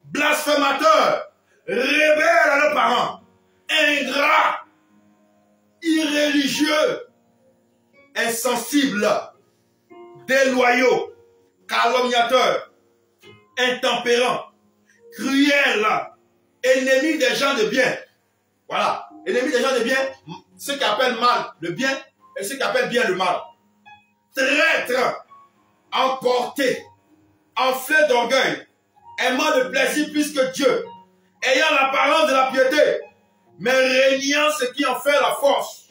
blasphémateurs, rebelles à leurs parents, ingrats, irréligieux, insensibles, déloyaux, calomniateurs, intempérants, cruels, ennemis des gens de bien. Voilà, ennemis des gens de bien, ceux qui appellent mal le bien et ceux qui appellent bien le mal. Traîtres, emportés, enflés d'orgueil, aimant le plaisir plus que Dieu, ayant l'apparence de la piété, mais régnant ce qui en fait la force.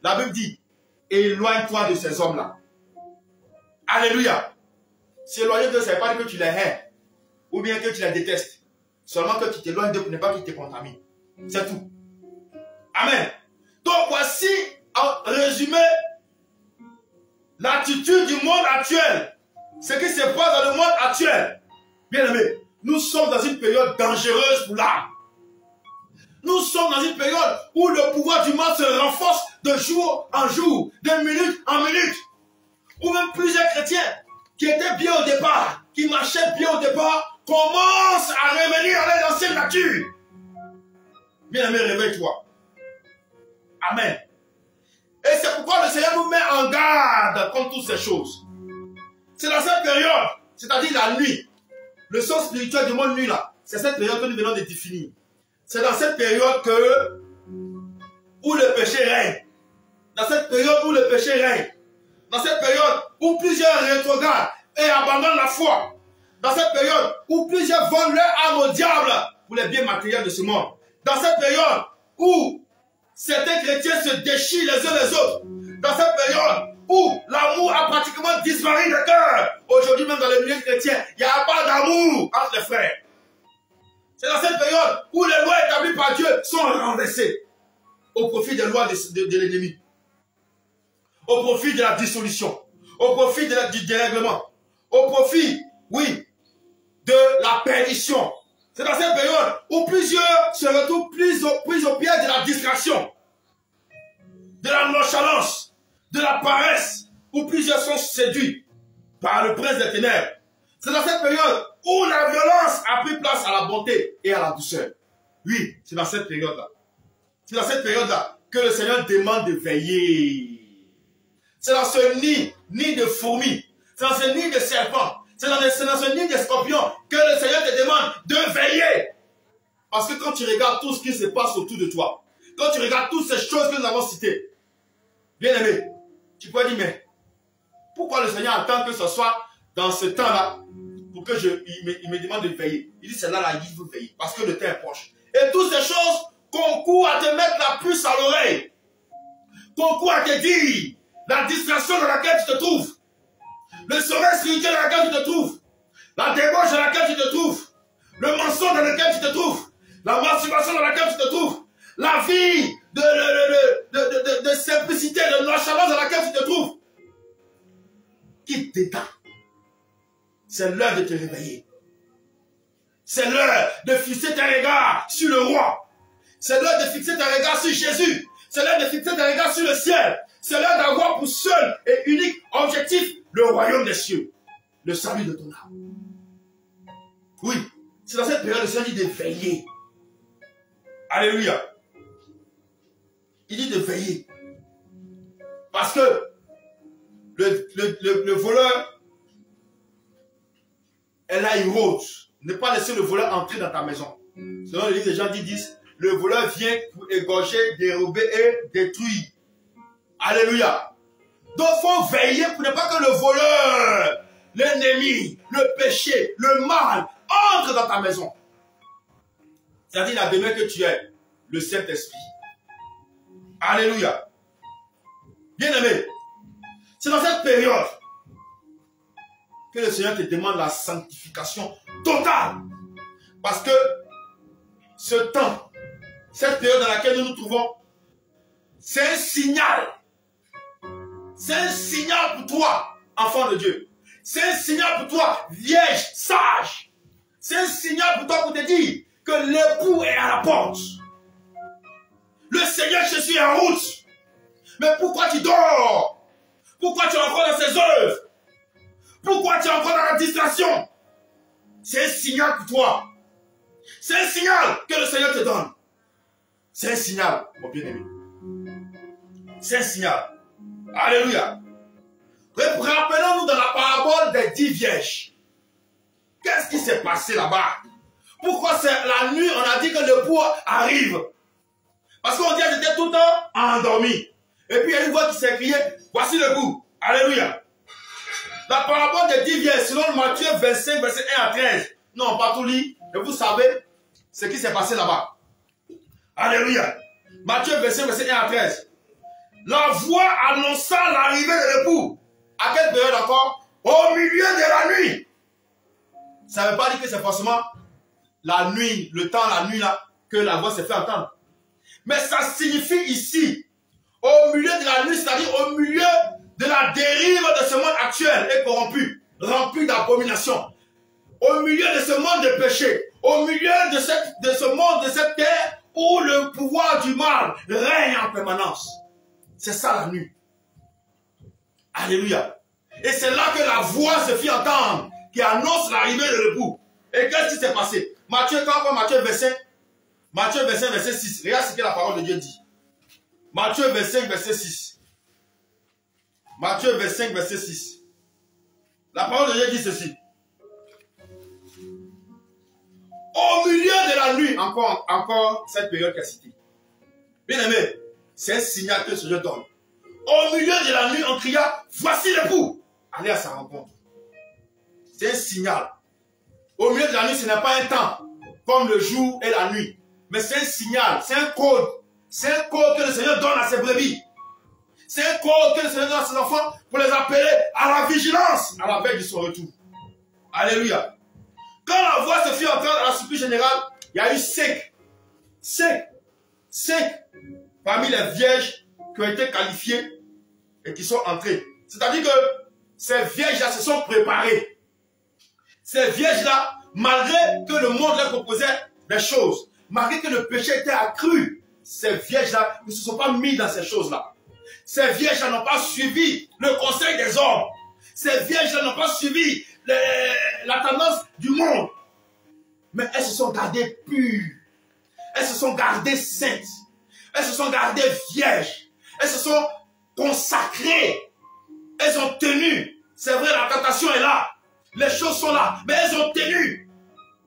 La Bible dit, éloigne-toi de ces hommes-là. Alléluia. S'éloigner d'eux, ça ne veut pas dire que tu les hais, ou bien que tu les détestes. Seulement que tu t'éloignes d'eux pour ne pas qu'ils te contaminent. C'est tout. Amen. Donc voici, en résumé, l'attitude du monde actuel. Ce qui se passe dans le monde actuel. Bien aimé, nous sommes dans une période dangereuse pour l'âme. Nous sommes dans une période où le pouvoir du mal se renforce de jour en jour, de minute en minute. Où même plusieurs chrétiens qui étaient bien au départ, qui marchaient bien au départ, commencent à revenir à leur ancienne nature. Bien-aimé, réveille-toi. Amen. Et c'est pourquoi le Seigneur nous met en garde contre toutes ces choses. C'est dans cette période, c'est-à-dire la nuit, le sens spirituel du monde nuit là, c'est cette période que nous venons de définir. C'est dans cette période où le péché règne. Dans cette période où le péché règne. Dans cette période où plusieurs rétrogradent et abandonnent la foi. Dans cette période où plusieurs vendent leur âme au diable pour les biens matériels de ce monde. Dans cette période où certains chrétiens se déchirent les uns les autres. Dans cette période où l'amour a pratiquement disparu des cœurs. Aujourd'hui même dans les milieux chrétiens, il n'y a pas d'amour entre les frères. C'est dans cette période où les lois établies par Dieu sont renversées au profit des lois de l'ennemi. Au profit de la dissolution, au profit du dérèglement, au profit, oui, de la perdition. C'est dans cette période où plusieurs se retrouvent pris au piège de la distraction, de la nonchalance, de la paresse, où plusieurs sont séduits par le prince des ténèbres. C'est dans cette période où la violence a pris place à la bonté et à la douceur. Oui, c'est dans cette période-là. C'est dans cette période-là que le Seigneur demande de veiller. C'est dans ce nid de fourmis, c'est dans ce nid de serpents, c'est dans ce nid de scorpions que le Seigneur te demande de veiller. Parce que quand tu regardes tout ce qui se passe autour de toi, quand tu regardes toutes ces choses que nous avons citées, bien aimé, tu peux dire, mais pourquoi le Seigneur attend que ce soit dans ce temps-là pour que il me demande de veiller? Il dit, c'est là, il veut veiller, parce que le temps est proche. Et toutes ces choses concourent à te mettre la puce à l'oreille, concourent à te dire la distraction dans laquelle tu te trouves, le sommeil spirituel dans lequel tu te trouves, la débauche dans laquelle tu te trouves, le mensonge dans lequel tu te trouves, la masturbation dans laquelle tu te trouves, la vie de simplicité, de nonchalance dans laquelle tu te trouves. Quitte tes temps. C'est l'heure de te réveiller. C'est l'heure de fixer tes regards sur le roi. C'est l'heure de fixer tes regards sur Jésus. C'est l'heure de fixer des regards sur le ciel. C'est l'heure d'avoir pour seul et unique objectif le royaume des cieux. Le salut de ton âme. Oui, c'est dans cette période que le Seigneur dit de veiller. Alléluia. Il dit de veiller. Parce que le voleur est là, il rôde. Ne pas laisser le voleur entrer dans ta maison. Selon le livre des gens qui disent, le voleur vient pour égorger, dérober et détruire. Alléluia. Donc il faut veiller pour ne pas que le voleur, l'ennemi, le péché, le mal entre dans ta maison. C'est-à-dire la demeure que tu es, le Saint-Esprit. Alléluia. Bien-aimé, c'est dans cette période que le Seigneur te demande la sanctification totale. Parce que ce temps, cette période dans laquelle nous nous trouvons, c'est un signal. C'est un signal pour toi, enfant de Dieu. C'est un signal pour toi, vierge, sage. C'est un signal pour toi pour te dire que l'époux est à la porte. Le Seigneur Jésus est en route. Mais pourquoi tu dors? Pourquoi tu es encore dans ses œuvres? Pourquoi tu es encore dans la distraction? C'est un signal pour toi. C'est un signal que le Seigneur te donne. C'est un signal, mon bien-aimé. C'est un signal. Alléluia. Rappelons-nous dans la parabole des 10 vierges. Qu'est-ce qui s'est passé là-bas? Pourquoi c'est la nuit, on a dit que l'époux arrive? Parce qu'on dit qu'elle était tout le temps endormie. Et puis il y a une voix qui s'est criée, voici l'époux. Alléluia. La parabole des 10 vierges, selon Matthieu 25, verset 1 à 13. Non, pas tout lit. Et vous savez ce qui s'est passé là-bas. Alléluia. Matthieu 25, verset 1 à 13. La voix annonça l'arrivée de l'époux. À quelle période encore? Au milieu de la nuit. Ça ne veut pas dire que c'est forcément la nuit, le temps, la nuit là, que la voix s'est fait entendre. Mais ça signifie ici, au milieu de la nuit, c'est-à-dire au milieu de la dérive de ce monde actuel et corrompu, rempli d'abominations. Au milieu de ce monde de péché, au milieu de ce monde, de cette terre, où le pouvoir du mal règne en permanence. C'est ça la nuit. Alléluia. Et c'est là que la voix se fit entendre, qui annonce l'arrivée de l'époux. Et qu'est-ce qui s'est passé? Matthieu 25, verset 6. Regarde ce que la parole de Dieu dit. Matthieu 25, verset 6. Matthieu 25, verset 6. La parole de Dieu dit ceci. Au milieu de la nuit, encore cette période qu'a citée. Bien aimé, c'est un signal que ce Dieu donne. Au milieu de la nuit, on cria, voici l'époux. Allez à sa rencontre. C'est un signal. Au milieu de la nuit, ce n'est pas un temps, comme le jour et la nuit. Mais c'est un signal, c'est un code. C'est un code que le Seigneur donne à ses brebis. C'est un code que le Seigneur donne à ses enfants pour les appeler à la vigilance à la veille de son retour. Alléluia. Quand la voix se fit entendre à la surprise générale, il y a eu 5 parmi les vierges qui ont été qualifiées et qui sont entrées. C'est-à-dire que ces vierges-là se sont préparées. Ces vierges-là, malgré que le monde leur proposait des choses, malgré que le péché était accru, ces vierges-là ne se sont pas mis dans ces choses-là. Ces vierges-là n'ont pas suivi le conseil des hommes. Ces vierges-là n'ont pas suivi la tendance du monde. Mais elles se sont gardées pures. Elles se sont gardées saintes. Elles se sont gardées vierges. Elles se sont consacrées. Elles ont tenu. C'est vrai, la tentation est là. Les choses sont là. Mais elles ont tenu.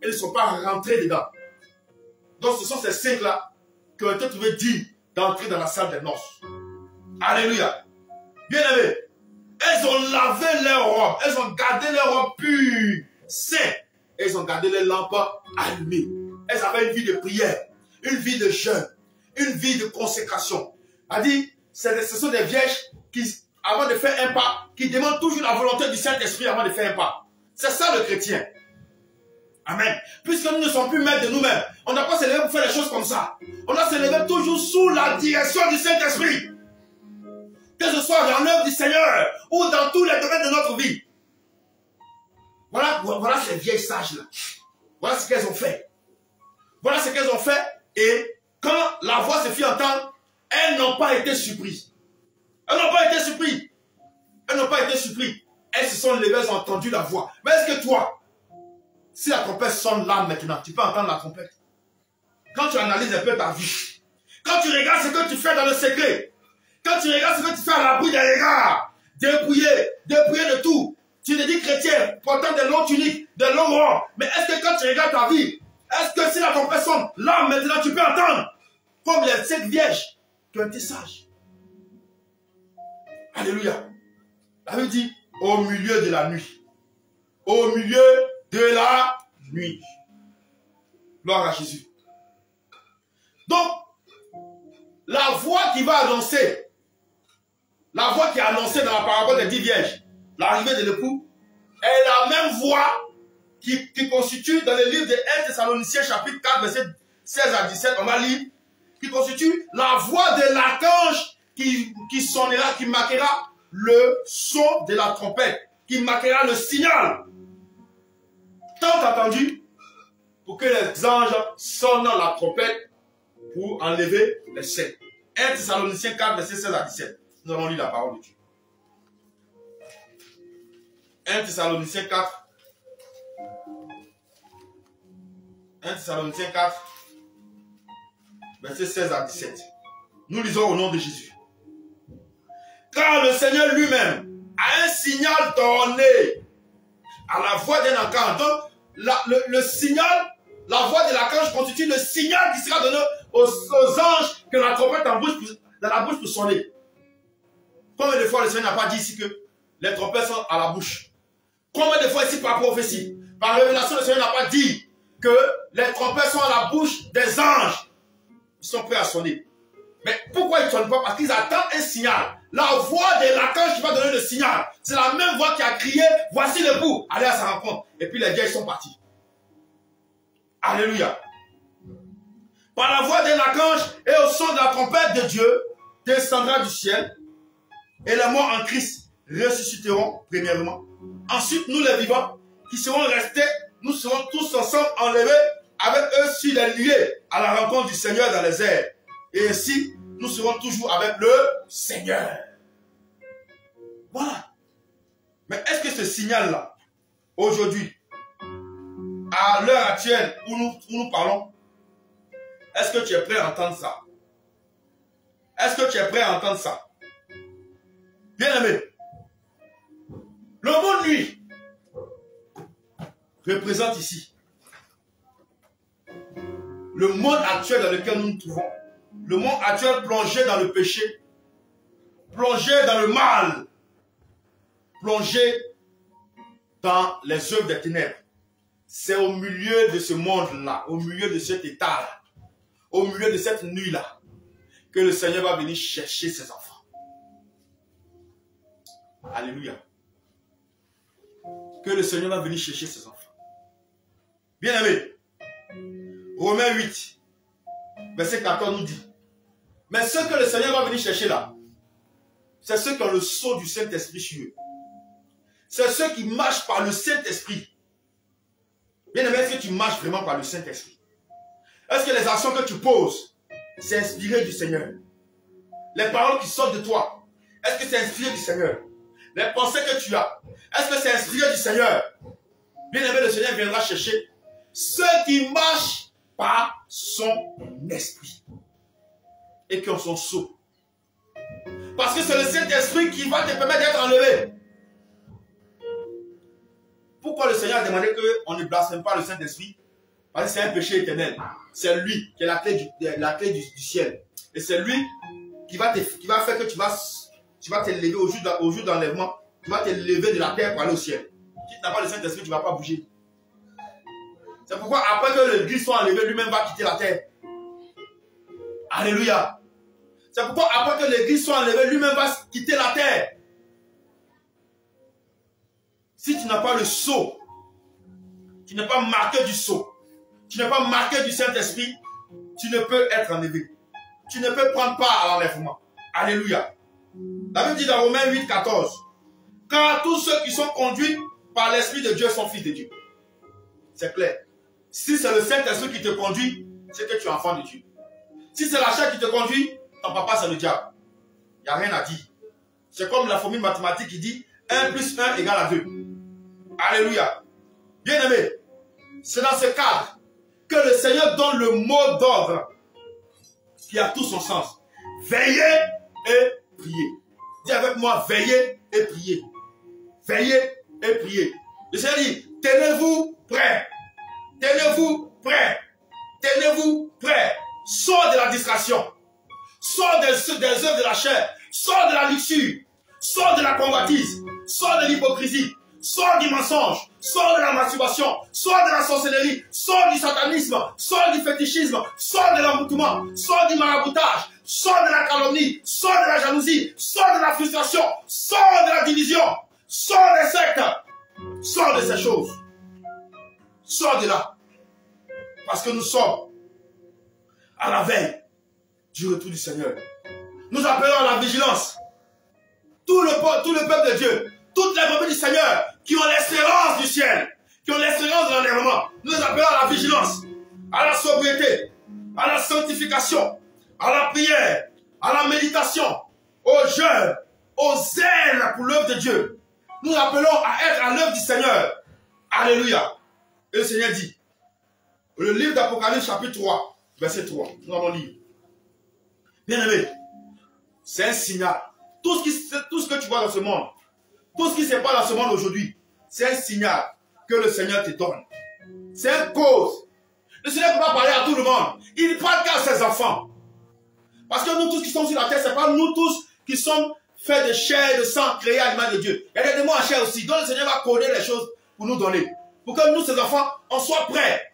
Elles ne sont pas rentrées dedans. Donc ce sont ces 5-là qui ont été trouvés dignes d'entrer dans la salle des noces. Alléluia. Bien aimé. Elles ont lavé leurs robes. Elles ont gardé leurs robes pures, saintes. Elles ont gardé les lampes allumées. Elles avaient une vie de prière, une vie de jeûne, une vie de consécration. Elle dit, ce sont des vierges qui, avant de faire un pas, qui demandent toujours la volonté du Saint-Esprit avant de faire un pas. C'est ça le chrétien. Amen. Puisque nous ne sommes plus maîtres de nous-mêmes. On n'a pas se lever pour faire les choses comme ça. On doit se lever toujours sous la direction du Saint-Esprit. Que ce soit dans l'œuvre du Seigneur ou dans tous les domaines de notre vie. Voilà ces vieilles sages-là. Voilà ce qu'elles ont fait. Voilà ce qu'elles ont fait. Et quand la voix se fit entendre, elles n'ont pas été surprises. Elles n'ont pas été surprises. Elles n'ont pas été surprises. Elles se sont levées, elles ont entendu la voix. Mais est-ce que toi, si la trompette sonne là maintenant, tu peux entendre la trompette? Quand tu analyses un peu ta vie, quand tu regardes ce que tu fais dans le secret, quand tu regardes ce que tu fais à l'abri des regards, dépouillé de tout, tu te dis chrétien, portant des longs tuniques, des longs robes. Mais est-ce que quand tu regardes ta vie, est-ce que si la trompette sonne, là maintenant tu peux entendre, comme les 7 vierges qui ont été sages? Alléluia. La Bible dit, au milieu de la nuit. Au milieu de la nuit. Gloire à Jésus. Donc, la voix qui va annoncer, la voix qui est annoncée dans la parabole des 10 vierges, l'arrivée de l'époux, est la même voix qui constitue dans le livre de 1 Thessaloniciens chapitre 4, verset 16 à 17, on va lire, qui constitue la voix de l'archange qui sonnera, qui marquera le son de la trompette, qui marquera le signal. Tant attendu pour que les anges sonnent la trompette pour enlever les sept. 1 Thessaloniciens 4, verset 16 à 17. Nous allons lire la parole de Dieu. 1 Thessaloniciens 4. 1 Thessaloniciens 4, verset 16 à 17. Nous lisons au nom de Jésus. Car le Seigneur lui-même a un signal donné à la voix d'un archange. Donc, le signal, la voix de l'archange constitue le signal qui sera donné aux anges que la trompette dans la bouche pour sonner. Combien de fois le Seigneur n'a pas dit ici que les trompettes sont à la bouche? Combien de fois ici par prophétie, par révélation, le Seigneur n'a pas dit que les trompettes sont à la bouche des anges? Ils sont prêts à sonner. Mais pourquoi ils ne sonnent pas? Parce qu'ils attendent un signal. La voix de l'archange qui va donner le signal, c'est la même voix qui a crié, voici l'époux, allez à sa rencontre. Et puis les vieilles sont partis. Alléluia. Par la voix d'un archange et au son de la trompette de Dieu, descendra du ciel, et les morts en Christ ressusciteront premièrement. Ensuite, nous les vivants, qui serons restés, nous serons tous ensemble enlevés avec eux sur les nuées à la rencontre du Seigneur dans les airs. Et ainsi, nous serons toujours avec le Seigneur. Voilà. Mais est-ce que ce signal-là, aujourd'hui, à l'heure actuelle où nous parlons, est-ce que tu es prêt à entendre ça? Est-ce que tu es prêt à entendre ça? Bien-aimé, le mot nuit représente ici le monde actuel dans lequel nous nous trouvons. Le monde actuel plongé dans le péché, plongé dans le mal, plongé dans les œuvres des ténèbres. C'est au milieu de ce monde-là, au milieu de cet état-là, au milieu de cette nuit-là, que le Seigneur va venir chercher ses enfants. Alléluia. Que le Seigneur va venir chercher ses enfants. Bien-aimé, Romains 8, verset 14 nous dit, mais ce que le Seigneur va venir chercher là, c'est ceux qui ont le sceau du Saint-Esprit sur eux. C'est ceux qui marchent par le Saint-Esprit. Bien-aimé, est-ce que tu marches vraiment par le Saint-Esprit? Est-ce que les actions que tu poses, c'est inspiré du Seigneur? Les paroles qui sortent de toi, est-ce que c'est inspiré du Seigneur? Les pensées que tu as, est-ce que c'est inspiré du Seigneur? Bien-aimé, le Seigneur viendra chercher ceux qui marchent par son esprit et qui ont son sceau. Parce que c'est le Saint-Esprit qui va te permettre d'être enlevé. Pourquoi le Seigneur a demandé qu'on ne blasphème pas le Saint-Esprit? Parce que c'est un péché éternel. C'est lui qui est la clé du ciel. Et c'est lui qui va faire que tu vas te lever au jour d'enlèvement. Tu vas te lever de la terre pour aller au ciel. Si tu n'as pas le Saint-Esprit, tu ne vas pas bouger. C'est pourquoi après que le Christ soit enlevé, lui-même va quitter la terre. Alléluia. C'est pourquoi après que l'Église soit enlevée, lui-même va quitter la terre. Si tu n'as pas le sceau, tu n'es pas marqué du sceau, tu n'es pas marqué du Saint-Esprit, tu ne peux être enlevé. Tu ne peux prendre part à l'enlèvement. Alléluia. La Bible dit dans Romains 8, 14, car tous ceux qui sont conduits par l'Esprit de Dieu sont fils de Dieu. C'est clair. Si c'est le Saint-Esprit qui te conduit, c'est que tu es enfant de Dieu. Si c'est la chair qui te conduit, ton papa c'est le diable. Il n'y a rien à dire. C'est comme la formule mathématique qui dit 1 plus 1 égale à 2. Alléluia. Bien aimé, c'est dans ce cadre que le Seigneur donne le mot d'ordre qui a tout son sens. Veillez et priez. Dis avec moi, veillez et priez. Veillez et priez. Le Seigneur dit, tenez-vous prêts. Tenez-vous prêts. Tenez-vous prêts. Sors de la distraction. Sors des œuvres de la chair. Sors de la luxure. Sors de la convoitise. Sors de l'hypocrisie. Sors du mensonge. Sors de la masturbation. Sors de la sorcellerie. Sors du satanisme. Sors du fétichisme. Sors de l'emboutement. Sors du maraboutage. Sors de la calomnie. Sors de la jalousie. Sors de la frustration. Sors de la division. Sors des sectes. Sors de ces choses. Sors de là. Parce que nous sommes à la veille du retour du Seigneur. Nous appelons à la vigilance. Tout le peuple de Dieu, toutes les brebis du Seigneur qui ont l'espérance du ciel, qui ont l'espérance de l'enlèvement, nous appelons à la vigilance, à la sobriété, à la sanctification, à la prière, à la méditation, au jeûne, au zèle pour l'œuvre de Dieu. Nous appelons à être à l'œuvre du Seigneur. Alléluia. Et le Seigneur dit, le livre d'Apocalypse chapitre 3, verset 3, nous allons lire. Bien aimé, c'est un signal. Tout ce que tu vois dans ce monde, tout ce qui se passe dans ce monde aujourd'hui, c'est un signal que le Seigneur te donne. C'est une cause. Le Seigneur ne peut pas parler à tout le monde. Il parle qu'à ses enfants. Parce que nous tous qui sommes sur la terre, ce n'est pas nous tous qui sommes faits de chair et de sang créés à l'image de Dieu. Il y a des démons en chair aussi. Donc le Seigneur va coder les choses pour nous donner. Pour que nous, ses enfants, on soit prêts.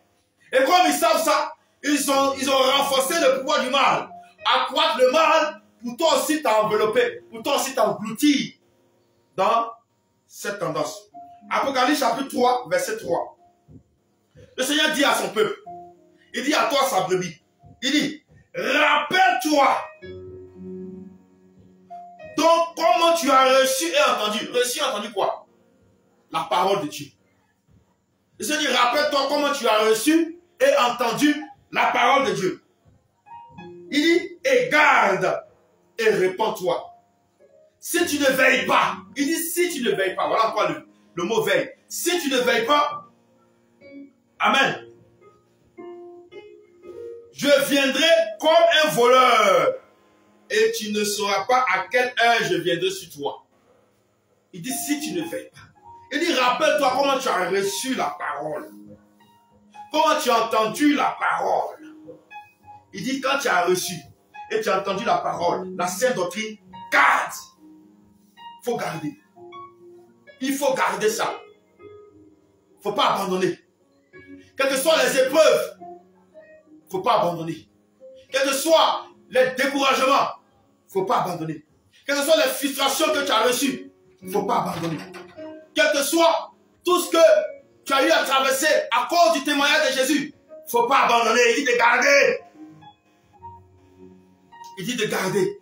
Et comme ils savent ça, ils ont renforcé le pouvoir du mal. Accroître le mal pour toi aussi t'envelopper, pour toi aussi t'engloutir dans cette tendance. Apocalypse chapitre 3, verset 3. Le Seigneur dit à son peuple, il dit à toi sa brebis, il dit, rappelle-toi donc comment tu as reçu et entendu. Reçu et entendu quoi? La parole de Dieu. Le Seigneur dit, rappelle-toi comment tu as reçu et entendu la parole de Dieu. Il dit, et garde et répands-toi. Si tu ne veilles pas, il dit si tu ne veilles pas, voilà quoi le mot veille. Si tu ne veilles pas, amen, je viendrai comme un voleur et tu ne sauras pas à quelle heure je viendrai sur toi. Il dit si tu ne veilles pas. Il dit rappelle-toi comment tu as reçu la parole. Comment tu as entendu la parole. Il dit quand tu as reçu et tu as entendu la parole, la sainte doctrine, garde. Il faut garder. Il faut garder ça. Il ne faut pas abandonner. Quelles que soient les épreuves, il ne faut pas abandonner. Quels que soient les découragements, il ne faut pas abandonner. Quelles que soient les frustrations que tu as reçues, il ne faut pas abandonner. Quel que soit tout ce que tu as eu à traverser à cause du témoignage de Jésus, il ne faut pas abandonner. Il dit de garder. Il dit de garder.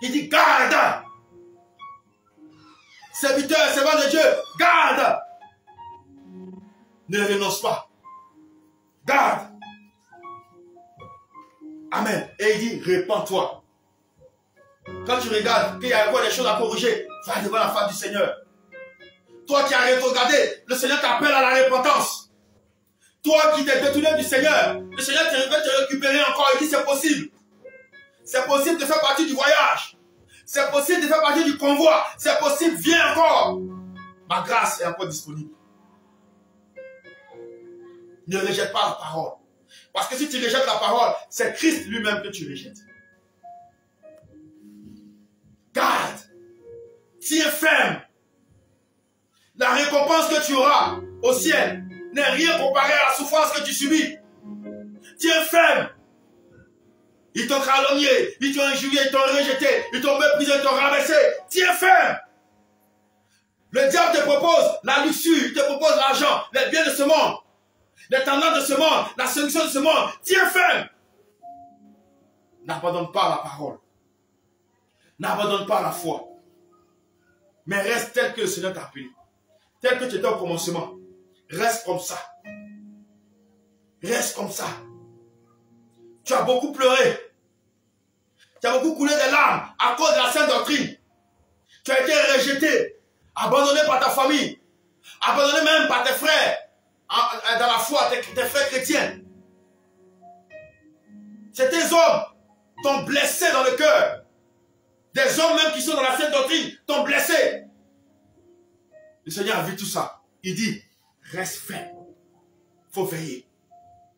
Il dit garde. Serviteur, servant de Dieu, garde. Ne renonce pas. Garde. Amen. Et il dit, répands-toi. Quand tu regardes qu'il y a encore des choses à corriger, va devant la face du Seigneur. Toi qui as rétrogradé, le Seigneur t'appelle à la repentance. Toi qui t'es détourné du Seigneur, le Seigneur veut te récupérer encore. Il dit, c'est possible. C'est possible de faire partie du voyage. C'est possible de faire partie du convoi. C'est possible, viens encore. Ma grâce est encore disponible. Ne rejette pas la parole. Parce que si tu rejettes la parole, c'est Christ lui-même que tu rejettes. Garde. Tiens ferme. La récompense que tu auras au ciel n'est rien comparé à la souffrance que tu subis. Tiens ferme. Ils t'ont calomnié, ils t'ont injurié, ils t'ont rejeté, ils t'ont méprisé, ils t'ont rabaissé. Tiens ferme. Le diable te propose la luxure, il te propose l'argent, les biens de ce monde, les tendances de ce monde, la séduction de ce monde. Tiens ferme. N'abandonne pas la parole. N'abandonne pas la foi. Mais reste tel que le Seigneur t'a appelé. Tel que tu étais au commencement. Reste comme ça. Reste comme ça. Tu as beaucoup pleuré. Tu as beaucoup coulé des larmes à cause de la sainte doctrine. Tu as été rejeté, abandonné par ta famille, abandonné même par tes frères dans la foi, tes frères chrétiens. Ces hommes t'ont blessé dans le cœur. Des hommes même qui sont dans la sainte doctrine t'ont blessé. Le Seigneur a vu tout ça. Il dit, reste ferme. Il faut veiller.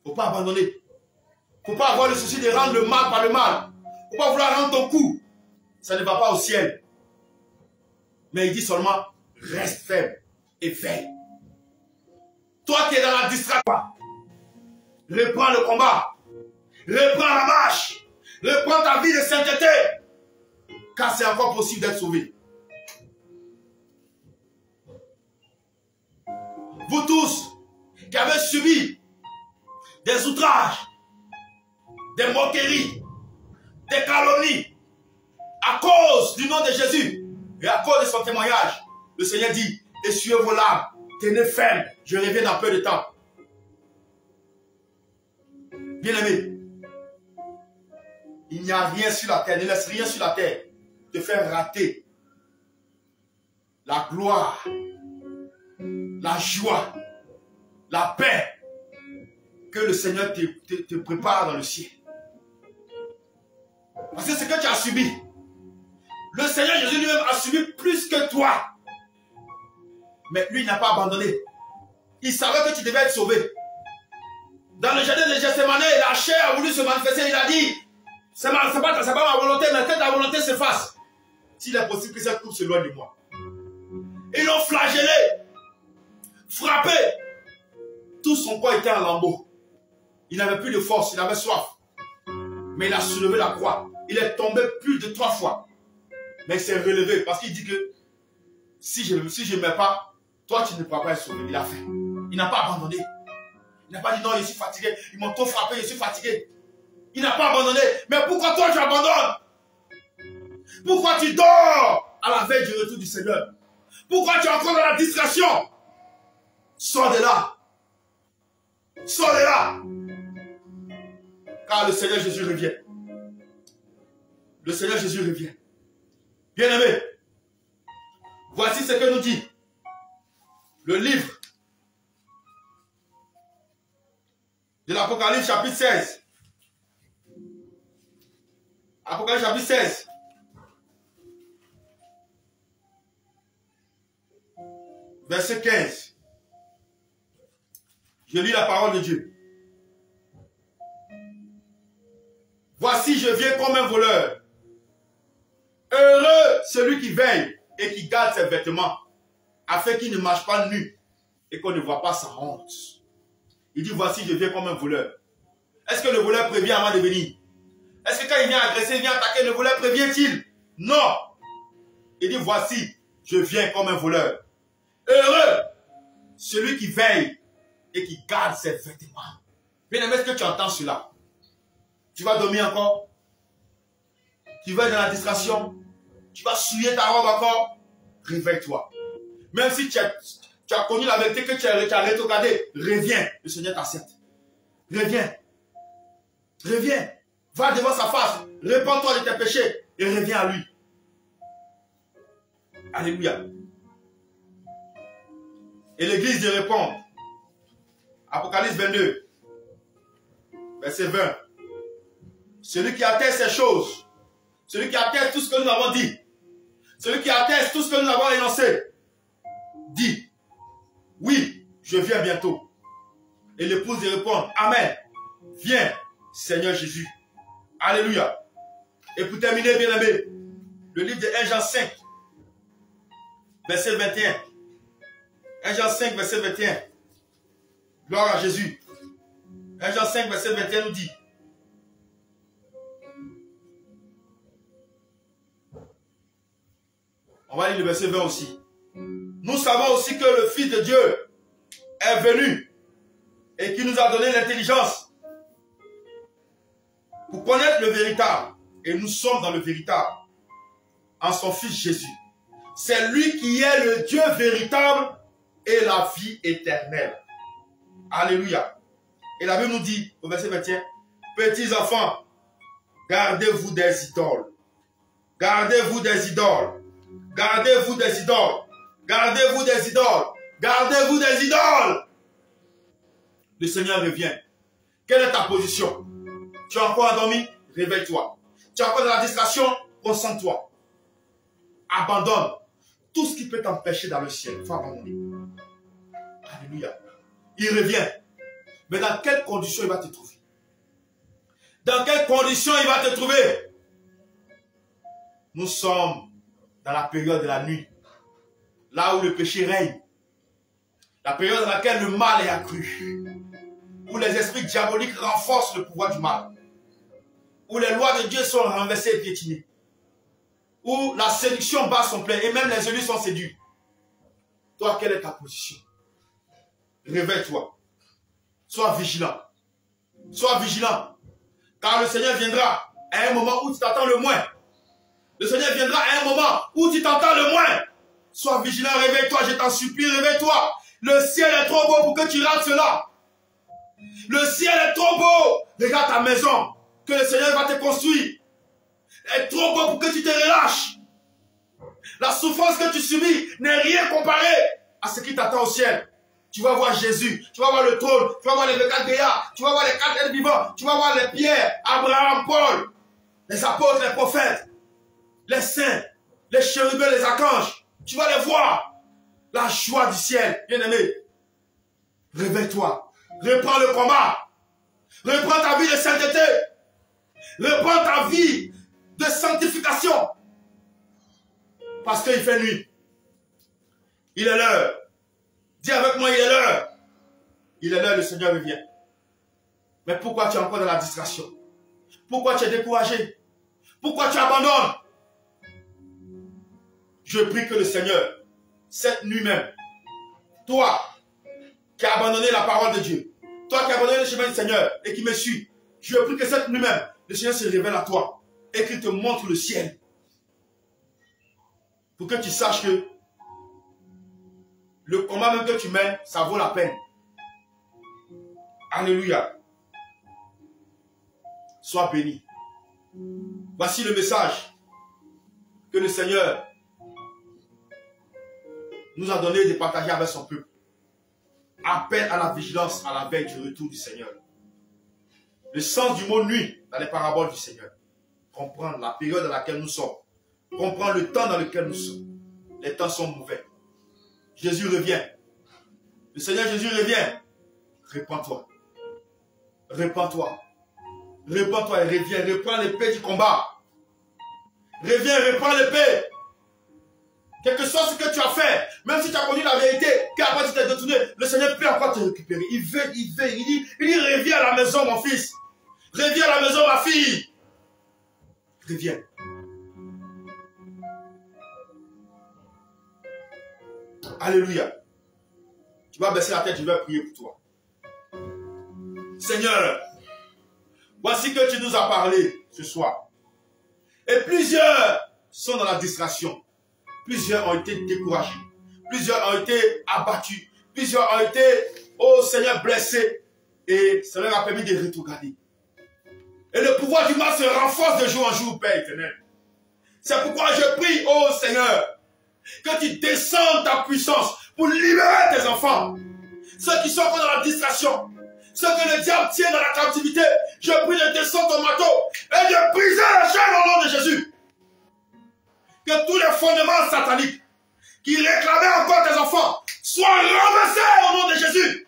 Il ne faut pas abandonner. Il ne faut pas avoir le souci de rendre le mal par le mal. Il ne faut pas vouloir rendre ton coup. Ça ne va pas au ciel. Mais il dit seulement, reste ferme et veille. Toi qui es dans la distraction, reprends le combat. Reprends la marche. Reprends ta vie de sainteté. Car c'est encore possible d'être sauvé. Vous tous qui avez subi des outrages, des moqueries, des calomnies, à cause du nom de Jésus et à cause de son témoignage, le Seigneur dit, essuyez vos larmes, tenez ferme, je reviens dans peu de temps. Bien-aimé, il n'y a rien sur la terre, ne laisse rien sur la terre te faire rater la gloire, la joie, la paix que le Seigneur te prépare dans le ciel. Parce que ce que tu as subi, le Seigneur Jésus lui-même a subi plus que toi. Mais lui n'a pas abandonné. Il savait que tu devais être sauvé. Dans le jardin de Gethsémani, la chair a voulu se manifester. Il a dit, c'est pas ma volonté, mais que ta volonté se fasse. S'il est possible que cette coupe s'éloigne de moi. Ils l'ont flagellé, frappé. Tout son corps était en lambeaux. Il n'avait plus de force, il avait soif. Mais il a soulevé la croix. Il est tombé plus de 3 fois. Mais il s'est relevé parce qu'il dit que si je ne mets pas, toi tu ne pourras pas être sauvé. Il a fait. Il n'a pas abandonné. Il n'a pas dit non, je suis fatigué. Ils m'ont trop frappé, je suis fatigué. Il n'a pas abandonné. Mais pourquoi toi tu abandonnes? Pourquoi tu dors à la veille du retour du Seigneur? Pourquoi tu es encore dans la distraction? Sors de là. Sors de là. Car le Seigneur Jésus revient. Le Seigneur Jésus revient. Bien-aimé, voici ce que nous dit le livre de l'Apocalypse chapitre 16. Apocalypse chapitre 16. Verset 15. Je lis la parole de Dieu. Voici, je viens comme un voleur. Heureux celui qui veille et qui garde ses vêtements, afin qu'il ne marche pas nu et qu'on ne voit pas sa honte. Il dit, voici, je viens comme un voleur. Est-ce que le voleur prévient avant de venir? Est-ce que quand il vient agresser, il vient attaquer, le voleur prévient-il? Non. Il dit, voici, je viens comme un voleur. Heureux celui qui veille et qui garde ses vêtements. Bien-aimé, est-ce que tu entends cela? Tu vas dormir encore? Tu vas être dans la distraction? Tu vas souiller ta robe encore? Réveille-toi. Même si tu as connu la vérité que tu as rétrogradé, reviens. Le Seigneur t'accepte. Reviens. Reviens. Va devant sa face. Répands-toi de tes péchés et reviens à lui. Alléluia. Et l'Église lui répond. Apocalypse 22, verset 20. Celui qui atteste ces choses, celui qui atteste tout ce que nous avons dit, celui qui atteste tout ce que nous avons énoncé, dit, oui, je viens bientôt. Et l'épouse lui répond, Amen, viens, Seigneur Jésus. Alléluia. Et pour terminer, bien-aimé, le livre de 1 Jean 5, verset 21. 1 Jean 5, verset 21. Gloire à Jésus. 1 Jean 5, verset 21 nous dit, on va lire le verset 20 aussi. Nous savons aussi que le Fils de Dieu est venu et qui nous a donné l'intelligence pour connaître le véritable. Et nous sommes dans le véritable en son Fils Jésus. C'est lui qui est le Dieu véritable et la vie éternelle. Alléluia. Et la Bible nous dit au verset 21, petits enfants, Gardez-vous des idoles. Gardez-vous des idoles. Gardez-vous des idoles. Gardez-vous des idoles. Gardez-vous des idoles. Le Seigneur revient. Quelle est ta position? Tu es encore endormi? Réveille-toi. Tu es encore dans la distraction? Concentre-toi. Abandonne. Tout ce qui peut t'empêcher dans le ciel, il faut abandonner. Alléluia. Il revient. Mais dans quelles conditions il va te trouver? Dans quelles conditions il va te trouver? Nous sommes dans la période de la nuit. Là où le péché règne. La période dans laquelle le mal est accru. Où les esprits diaboliques renforcent le pouvoir du mal. Où les lois de Dieu sont renversées et piétinées. Où la séduction bat son plein et même les élus sont séduits. Toi, quelle est ta position? Réveille-toi. Sois vigilant. Sois vigilant. Car le Seigneur viendra à un moment où tu t'attends le moins. Le Seigneur viendra à un moment où tu t'entends le moins. Sois vigilant, réveille-toi, je t'en supplie, réveille-toi. Le ciel est trop beau pour que tu rates cela. Le ciel est trop beau. Regarde ta maison que le Seigneur va te construire. Elle est trop beau pour que tu te relâches. La souffrance que tu subis n'est rien comparé à ce qui t'attend au ciel. Tu vas voir Jésus, tu vas voir le trône, tu vas voir les 24 vieillards, tu vas voir les 4 êtres vivants, tu vas voir les Pierre, Abraham, Paul, les apôtres, les prophètes, les saints, les chérubins, les archanges. Tu vas les voir. La joie du ciel, bien-aimé. Réveille-toi. Reprends le combat. Reprends ta vie de sainteté. Reprends ta vie de sanctification. Parce qu'il fait nuit. Il est l'heure. Dis avec moi, il est l'heure. Il est l'heure, le Seigneur revient. Mais pourquoi tu es encore dans la distraction? Pourquoi tu es découragé? Pourquoi tu abandonnes? Je prie que le Seigneur, cette nuit même, toi qui as abandonné la parole de Dieu, toi qui as abandonné le chemin du Seigneur et qui me suis, je prie que cette nuit même, le Seigneur se révèle à toi et qu'il te montre le ciel. Pour que tu saches que le combat même que tu mènes, ça vaut la peine. Alléluia. Sois béni. Voici le message que le Seigneur nous a donné de partager avec son peuple. Appel à la vigilance à la veille du retour du Seigneur. Le sens du mot nuit dans les paraboles du Seigneur. Comprendre la période dans laquelle nous sommes. Comprendre le temps dans lequel nous sommes. Les temps sont mauvais. Jésus revient. Le Seigneur Jésus revient. Répands-toi. Répands-toi. Répands-toi et reviens. Reprends l'épée du combat. Reviens, reprends l'épée. Quel que soit ce que tu as fait, même si tu as connu la vérité, qu'après tu t'es détourné, le Seigneur peut encore te récupérer. Il dit, reviens à la maison, mon fils. Reviens à la maison, ma fille. Reviens. Alléluia. Tu vas baisser la tête, je vais prier pour toi. Seigneur, voici que tu nous as parlé ce soir. Et plusieurs sont dans la distraction. Plusieurs ont été découragés. Plusieurs ont été abattus. Plusieurs ont été, oh Seigneur, blessés. Et ça leur a permis de rétrograder. Et le pouvoir du mal se renforce de jour en jour, Père éternel. C'est pourquoi je prie, oh Seigneur, que tu descendes ta puissance pour libérer tes enfants. Ceux qui sont encore dans la distraction. Ceux que le diable tient dans la captivité. Je prie de descendre ton marteau et de briser la chaîne au nom de Jésus. Que tous les fondements sataniques qui réclamaient encore tes enfants soient renversés au nom de Jésus.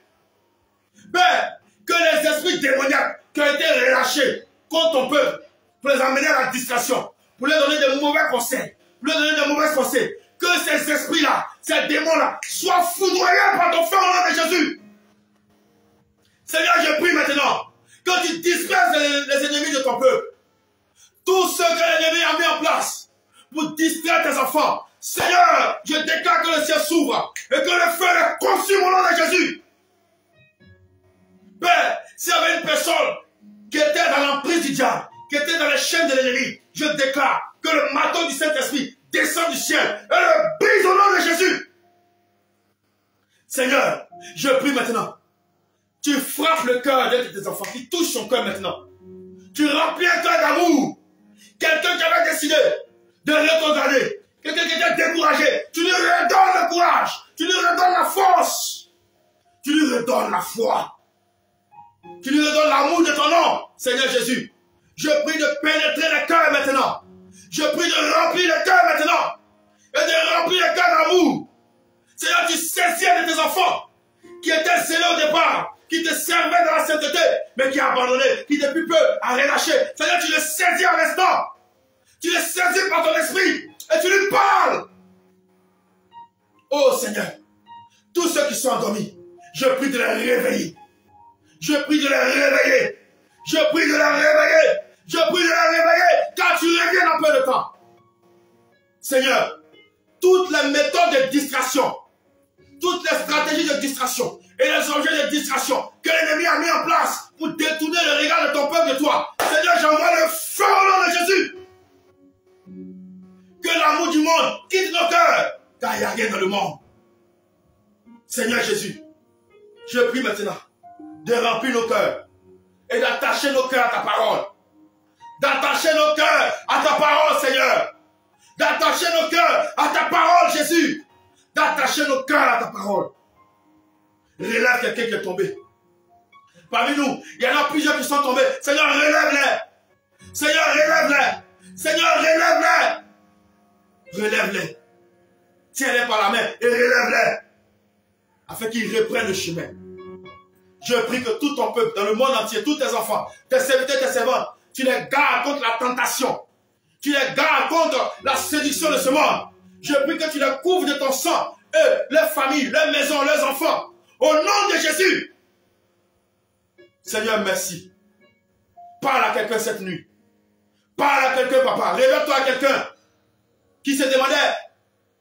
Père, que les esprits démoniaques qui ont été relâchés contre ton peuple pour les emmener à la distraction, pour leur donner de mauvais conseils, pour leur donner de mauvais conseils, que ces esprits-là, ces démons-là, soient foudroyés par ton feu au nom de Jésus. Seigneur, je prie maintenant que tu disperses les ennemis de ton peuple. Tout ce que l'ennemi a mis en place pour distraire tes enfants. Seigneur, je déclare que le ciel s'ouvre et que le feu les consume au nom de Jésus. Père, s'il y avait une personne qui était dans l'emprise du diable, qui était dans les chaînes de l'ennemi, je déclare que le marteau du Saint-Esprit descend du ciel et le brise au nom de Jésus. Seigneur, je prie maintenant. Tu frappes le cœur de tes enfants, qui touche son cœur maintenant. Tu remplis un cœur d'amour. Quelqu'un qui avait décidé de rétrograder, quelqu'un qui était découragé, tu lui redonnes le courage, tu lui redonnes la force, tu lui redonnes la foi, tu lui redonnes l'amour de ton nom, Seigneur Jésus. Je prie de pénétrer le cœur maintenant. Je prie de remplir le cœur maintenant et de remplir le cœur d'amour. Seigneur, tu saisis de tes enfants qui étaient scellés au départ, qui te servaient dans la sainteté, mais qui a abandonné, qui depuis peu a relâché. Seigneur, tu les saisis à l'instant. Tu les saisis par ton esprit et tu lui parles. Oh Seigneur, tous ceux qui sont endormis, je prie de les réveiller. Je prie de les réveiller. Je prie de les réveiller. Je prie de les réveiller car tu reviens en peu de temps. Seigneur, toutes les méthodes de distraction, toutes les stratégies de distraction et les objets de distraction que l'ennemi a mis en place pour détourner le regard de ton peuple de toi. Seigneur, j'envoie le feu au nom de Jésus. Que l'amour du monde quitte nos cœurs, car il n'y a rien dans le monde. Seigneur Jésus, je prie maintenant de remplir nos cœurs et d'attacher nos cœurs à ta parole. D'attacher nos cœurs à ta parole, Seigneur. D'attacher nos cœurs à ta parole, Jésus. D'attacher nos cœurs à ta parole. Relève quelqu'un qui est tombé. Parmi nous, il y en a plusieurs qui sont tombés. Seigneur, relève-les. Seigneur, relève-les. Seigneur, relève-les. Relève-les. Tiens-les par la main et relève-les. Afin qu'ils reprennent le chemin. Je prie que tout ton peuple, dans le monde entier, tous tes enfants, tes serviteurs, tes servantes, tu les gardes contre la tentation. Tu les gardes contre la séduction de ce monde. Je prie que tu les couvres de ton sang, eux, leurs familles, leurs maisons, leurs enfants. Au nom de Jésus. Seigneur, merci. Parle à quelqu'un cette nuit. Parle à quelqu'un, papa. Révèle-toi à quelqu'un qui se demandait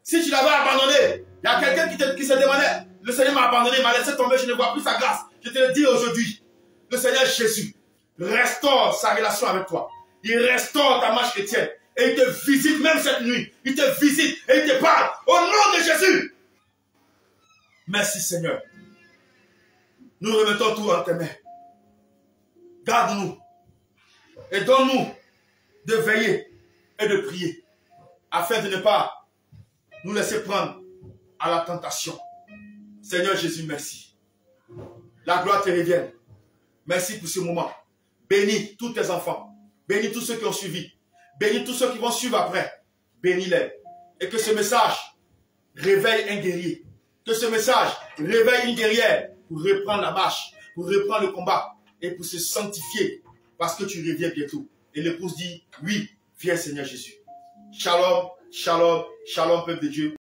si tu l'avais abandonné. Il y a quelqu'un qui se demandait, le Seigneur m'a abandonné, il m'a laissé tomber, je ne vois plus sa grâce. Je te le dis aujourd'hui, le Seigneur Jésus restaure sa relation avec toi. Il restaure ta marche chrétienne. Et il te visite même cette nuit. Il te visite et il te parle. Au nom de Jésus. Merci Seigneur. Nous remettons tout en tes mains. Garde-nous. Et donne-nous de veiller et de prier. Afin de ne pas nous laisser prendre à la tentation. Seigneur Jésus, merci. La gloire te revienne. Merci pour ce moment. Bénis tous tes enfants. Bénis tous ceux qui ont suivi. Bénis tous ceux qui vont suivre après. Bénis-les. Et que ce message réveille un guerrier. Que ce message réveille une guerrière pour reprendre la marche, pour reprendre le combat et pour se sanctifier parce que tu reviens bientôt. Et l'épouse dit, oui, viens Seigneur Jésus. Shalom, shalom, shalom peuple de Dieu.